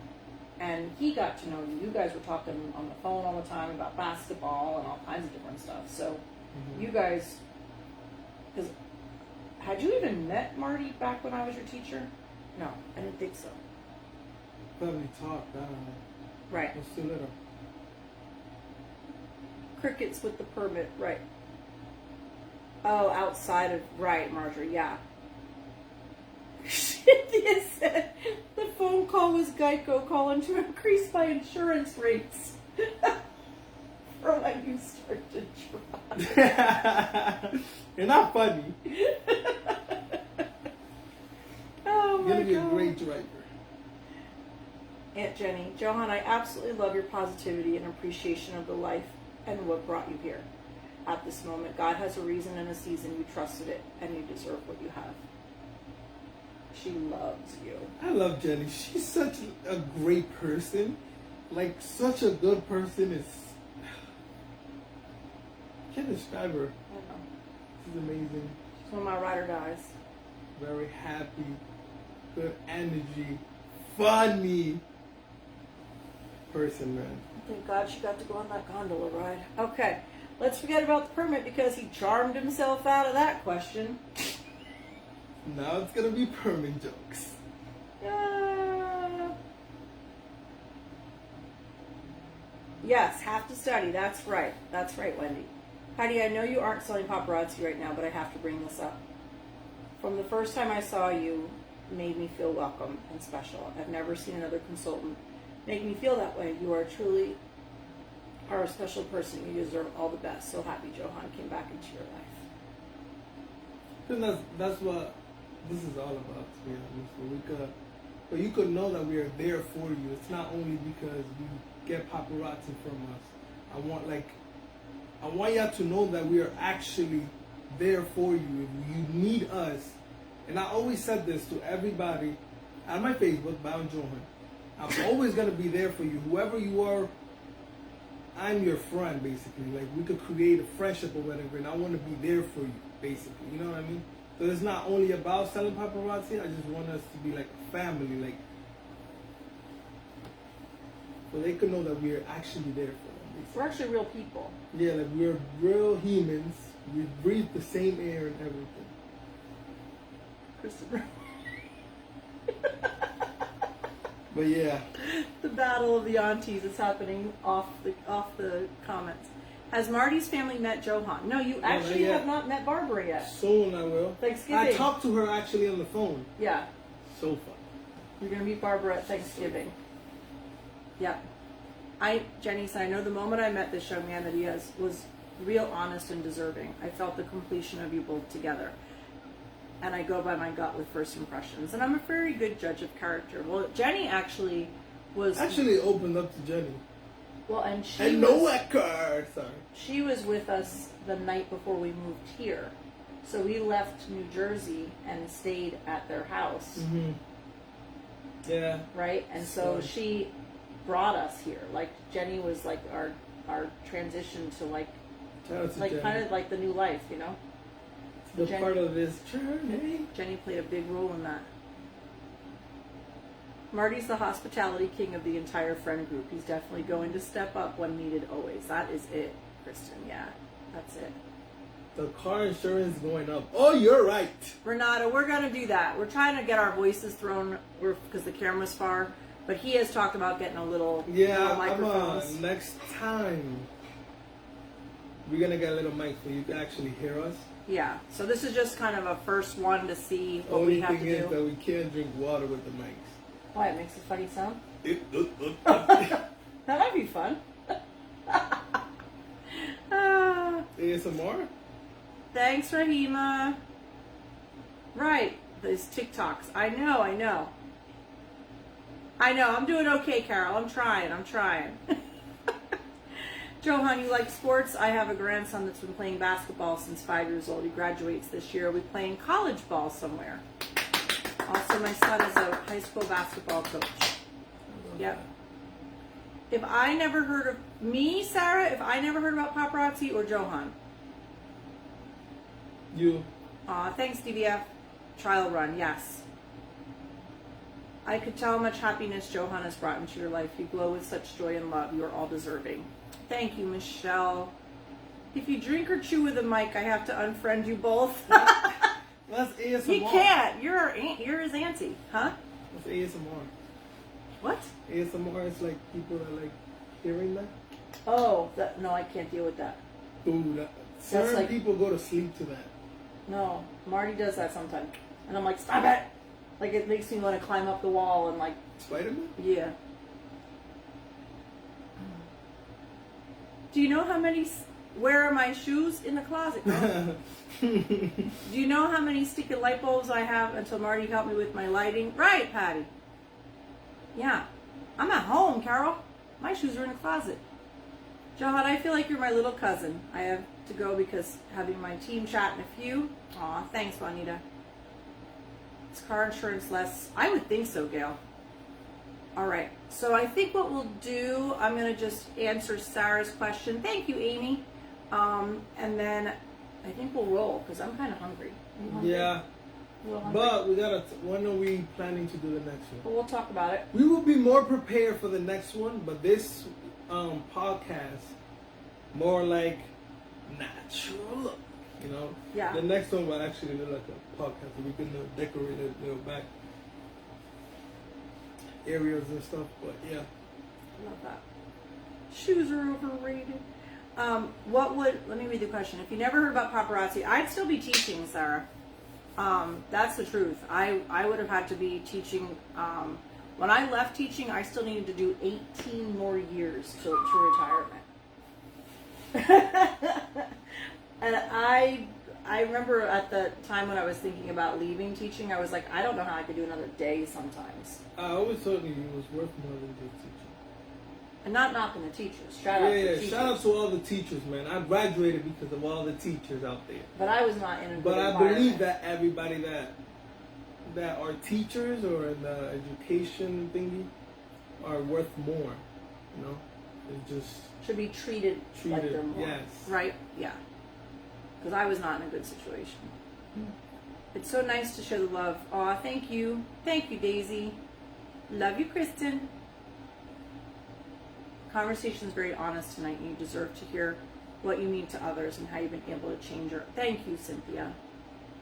And he got to know you. You guys were talking on the phone all the time about basketball and all kinds of different stuff. So you guys, because had you even met Marty back when I was your teacher? No, I didn't think so. Probably talked. I don't know. Right. I was too little. Crickets with the permit, right. Oh, outside of, right, Marjorie, yeah. Cynthia said the phone call was Geico calling to increase my insurance rates for when you start to drive. You're not funny. Oh my You're gonna be a God. great driver. Aunt Jenny, Johan, I absolutely love your positivity and appreciation of the life and what brought you here. At this moment, God has a reason and a season. You trusted it, and you deserve what you have. She loves you. I love Jenny. She's such a great person. Like, such a good person. Is I can't describe her. I know. She's amazing. She's one of my ride or dies. Very happy. Good energy. Funny person, man. Thank God she got to go on that gondola ride. Okay, let's forget about the permit because he charmed himself out of that question. Now it's gonna be permit jokes. Yes, have to study. That's right. That's right, Wendy. Heidi, I know you aren't selling paparazzi right now, but I have to bring this up. From the first time I saw you, made me feel welcome and special. I've never seen another consultant make me feel that way. You are truly a special person. You deserve all the best. So happy Johan came back into your life. And that's what this is all about, to be honest. But you could know that we are there for you. It's not only because we get paparazzi from us. I want y'all to know that we are actually there for you. If you need us, and I always said this to everybody on my Facebook, Bound Johan. I'm always gonna be there for you. Whoever you are, I'm your friend, basically. Like, we could create a friendship or whatever, and I want to be there for you, basically. You know what I mean? So it's not only about selling paparazzi. I just want us to be like a family, like, so they could know that we are actually there for them. Basically. We're actually real people. Yeah, like we're real humans. We breathe the same air and everything. Christopher. But yeah. The battle of the aunties is happening off the comments. Has Marty's family met Johan? No, you actually have not met Barbara yet. Soon I will. Thanksgiving. I talked to her actually on the phone. Yeah. So fun. You're going to meet Barbara at Thanksgiving. Yeah. Jenny said, I know the moment I met this young man that he was real honest and deserving. I felt the completion of you both together. And I go by my gut with first impressions. And I'm a very good judge of character. Well, Jenny actually was... Actually opened up to Jenny. Well, and she She was with us the night before we moved here. So we left New Jersey and stayed at their house. Mm-hmm. Yeah. Right? And so she brought us here. Like, Jenny was like our transition to like Jenny. kind of like the new life, you know? The part of this journey. Jenny played a big role in that. Marty's the hospitality king of the entire friend group. He's definitely going to step up when needed always. That is it, Kristen. Yeah, that's it. The car insurance going up. Oh, you're right. Renata, we're going to do that. We're trying to get our voices thrown because the camera's far. But he has talked about getting a little microphones. Next time, we're going to get a little mic so you can actually hear us. Yeah, so this is just kind of a first one to see what Only we have to do. thing is that we can't drink water with the mics. Why? It makes a funny sound? That That might be fun. ASMR? Thanks, Rahima. Right, those TikToks. I know. I'm doing okay, Carol. I'm trying. Johan, you like sports? I have a grandson that's been playing basketball since 5 years old. He graduates this year. We're playing college ball somewhere. Also, my son is a high school basketball coach. Yep. If I never heard of me, Sarah, if I never heard about Paparazzi or Johan? You. Thanks, DBF. Trial run, yes. I could tell how much happiness Johan has brought into your life. You glow with such joy and love. You are all deserving. Thank you, Michelle. If you drink or chew with a mic, I have to unfriend you both. That's ASMR. You can't. You're his auntie, huh? That's ASMR. What? ASMR is like people that like hearing that. Oh, no, I can't deal with that. Ooh, certain like, people go to sleep to that. No, Marty does that sometimes, and I'm like, stop it! Like it makes me want to climb up the wall and like. Spider-Man? Yeah. Do you know how many? Where are my shoes in the closet? Do you know how many sticky light bulbs I have until Marty helped me with my lighting? Right, Patty. Yeah, I'm at home, Carol. My shoes are in the closet. Johan, I feel like you're my little cousin. I have to go because having my team chat in a few. Aw, thanks, Juanita. Is car insurance less? I would think so, Gail. All right, so I think what we'll do, I'm going to just answer Sarah's question. Thank you, Amy. And then I think we'll roll because I'm kind of hungry. You hungry? Yeah. But we gotta. When are we planning to do the next one? Well, we'll talk about it. We will be more prepared for the next one, but this podcast more like natural. You know. Yeah. The next one will actually look like a podcast. So we can decorate it, back areas and stuff. But yeah. I love that. Shoes are overrated. Let me read the question. If you never heard about paparazzi, I'd still be teaching, Sarah. That's the truth. I would have had to be teaching. When I left teaching, I still needed to do 18 more years to retirement. And I remember at the time when I was thinking about leaving teaching, I was like, I don't know how I could do another day sometimes. I always thought it was worth more than just teaching. And not knocking the teachers. Shout out to the teachers. Shout out to all the teachers, man. I graduated because of all the teachers out there. But I was not in a good But I environment. believe that everybody that are teachers or in the education thingy are worth more. You know, they just should be treated like they're more. Yes. Right? Yeah. Because I was not in a good situation. It's so nice to show the love. Aw, thank you. Thank you, Daisy. Love you, Kristen. Conversation is very honest tonight, and you deserve to hear what you mean to others and how you've been able to change your... Thank you, Cynthia.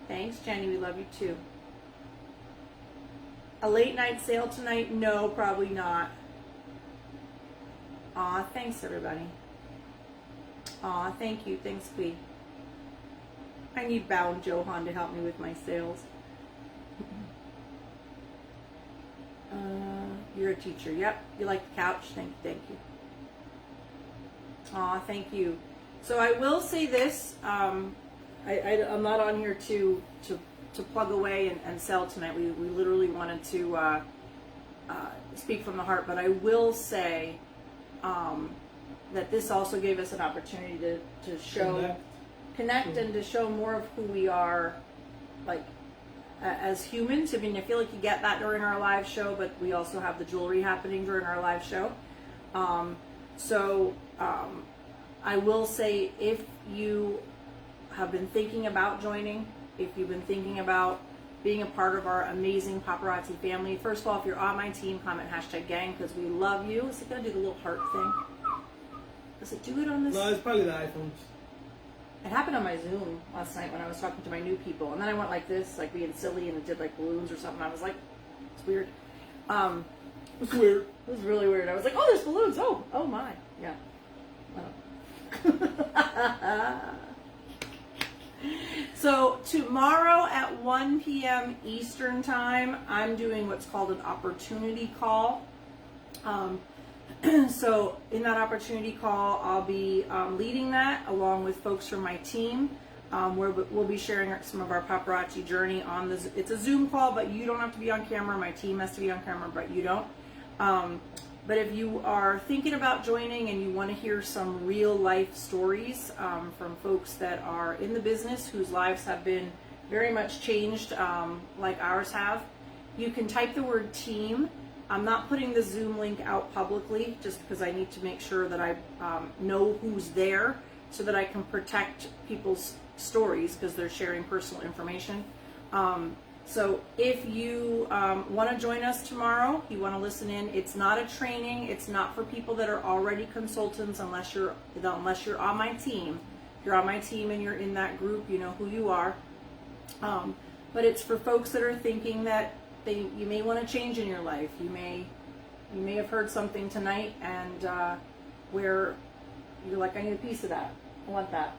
Thanks, Jenny. We love you, too. A late night sale tonight? No, probably not. Aw, thanks everybody. Aw, thank you. Thanks, Quee. I need Bound Johan to help me with my sales. You're a teacher. Yep. You like the couch? Thank you. Aw, thank you. So I will say this. I'm not on here to plug away and sell tonight. We literally wanted to speak from the heart. But I will say that this also gave us an opportunity to show, connect and to show more of who we are, like, as humans. I mean, I feel like you get that during our live show, but we also have the jewelry happening during our live show. I will say, if you have been thinking about joining, if you've been thinking about being a part of our amazing paparazzi family, first of all, if you're on my team, comment #gang because we love you. Is it going to do the little heart thing? Does it do it on this? No, it's probably the iPhones. It happened on my Zoom last night when I was talking to my new people, and then I went like this, like being silly, and it did like balloons or something. I was like, it's weird. It's weird. It was really weird. I was like, oh, there's balloons. Oh my. Yeah. So tomorrow at 1 p.m. Eastern time, I'm doing what's called an opportunity call. So in that opportunity call, I'll be leading that along with folks from my team, where we'll be sharing some of our paparazzi journey on this. It's a Zoom call, but you don't have to be on camera. My team has to be on camera, but you don't. But if you are thinking about joining and you want to hear some real life stories from folks that are in the business whose lives have been very much changed like ours have, you can type the word team. I'm not putting the Zoom link out publicly just because I need to make sure that I know who's there so that I can protect people's stories because they're sharing personal information. So if you want to join us tomorrow, you want to listen in, it's not a training. It's not for people that are already consultants unless you're on my team. If you're on my team and you're in that group, you know who you are. But it's for folks that are thinking that you may want to change in your life. You may have heard something tonight and where you're like, I need a piece of that. I want that.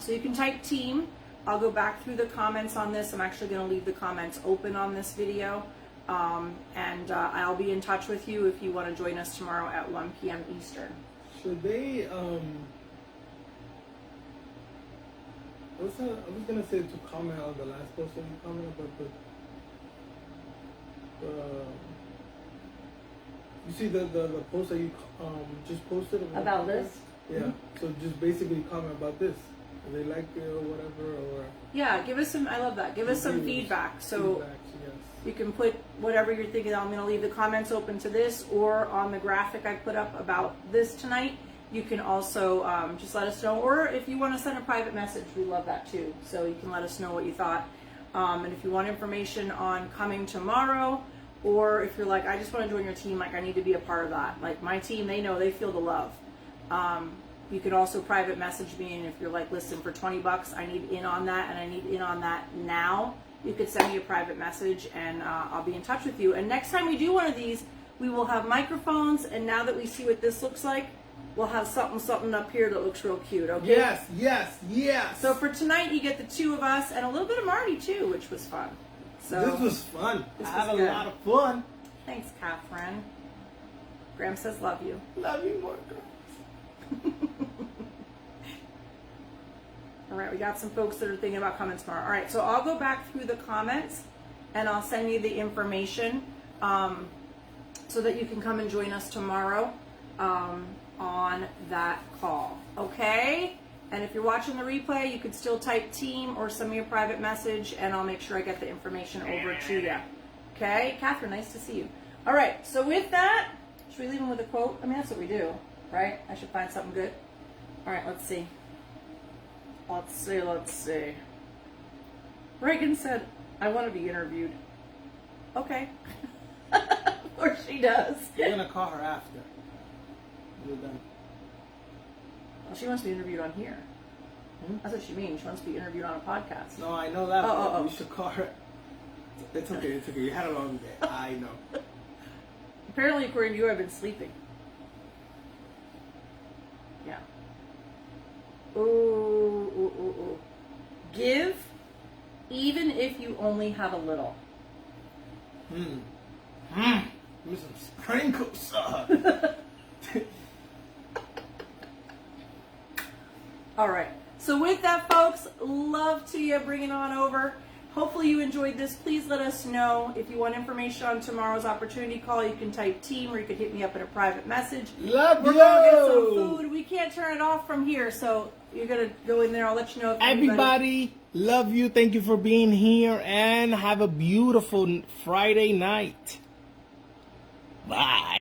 So you can type team. I'll go back through the comments on this. I'm actually going to leave the comments open on this video. And I'll be in touch with you if you want to join us tomorrow at 1 p.m. Eastern. Should they, I was going to say to comment on the last post that you commented about you see the post that you just posted? About this? Yeah. Mm-hmm. So just basically comment about this. If they like it or whatever, or yeah, give us some. I love that. Give us some feedback. So yes. You can put whatever you're thinking. I'm going to leave the comments open to this, or on the graphic I put up about this tonight. You can also just let us know, or if you want to send a private message, we love that too. So you can let us know what you thought. And if you want information on coming tomorrow, or if you're like, I just want to join your team, like I need to be a part of that. Like my team, they know, they feel the love. You could also private message me, and if you're like, listen, for $20, I need in on that, and I need in on that now, you could send me a private message, and I'll be in touch with you. And next time we do one of these, we will have microphones, and now that we see what this looks like, we'll have something up here that looks real cute, okay? Yes. So for tonight, you get the two of us, and a little bit of Marty, too, which was fun. So this was fun. I had a lot of fun. Thanks, Catherine. Graham says love you. Love you more, girl. All right, we got some folks that are thinking about coming tomorrow. All right, so I'll go back through the comments and I'll send you the information so that you can come and join us tomorrow on that call, okay? And if you're watching the replay, you can still type team or send me a private message and I'll make sure I get the information over to you. Okay, Catherine, nice to see you. All right, so with that, should we leave them with a quote? I mean, that's what we do, right? I should find something good. All right, let's see. Let's see. Reagan said, I want to be interviewed. Okay. Or she does. We're going to call her after we're done. Well, she wants to be interviewed on here. That's what she means. She wants to be interviewed on a podcast. No, I know that. Oh. We should call her. It's okay. It's okay. You had a long day. I know. Apparently, according to you, I've been sleeping. Yeah. Ooh. Give, even if you only have a little. Give me some sprinkles. All right. So with that, folks, love to you. Bring it on over. Hopefully you enjoyed this. Please let us know. If you want information on tomorrow's opportunity call, you can type team, or you could hit me up in a private message. Love We're you. going to get some food. We can't turn it off from here, so you're going to go in there. I'll let you know if Everybody, love you. Thank you for being here, and have a beautiful Friday night. Bye.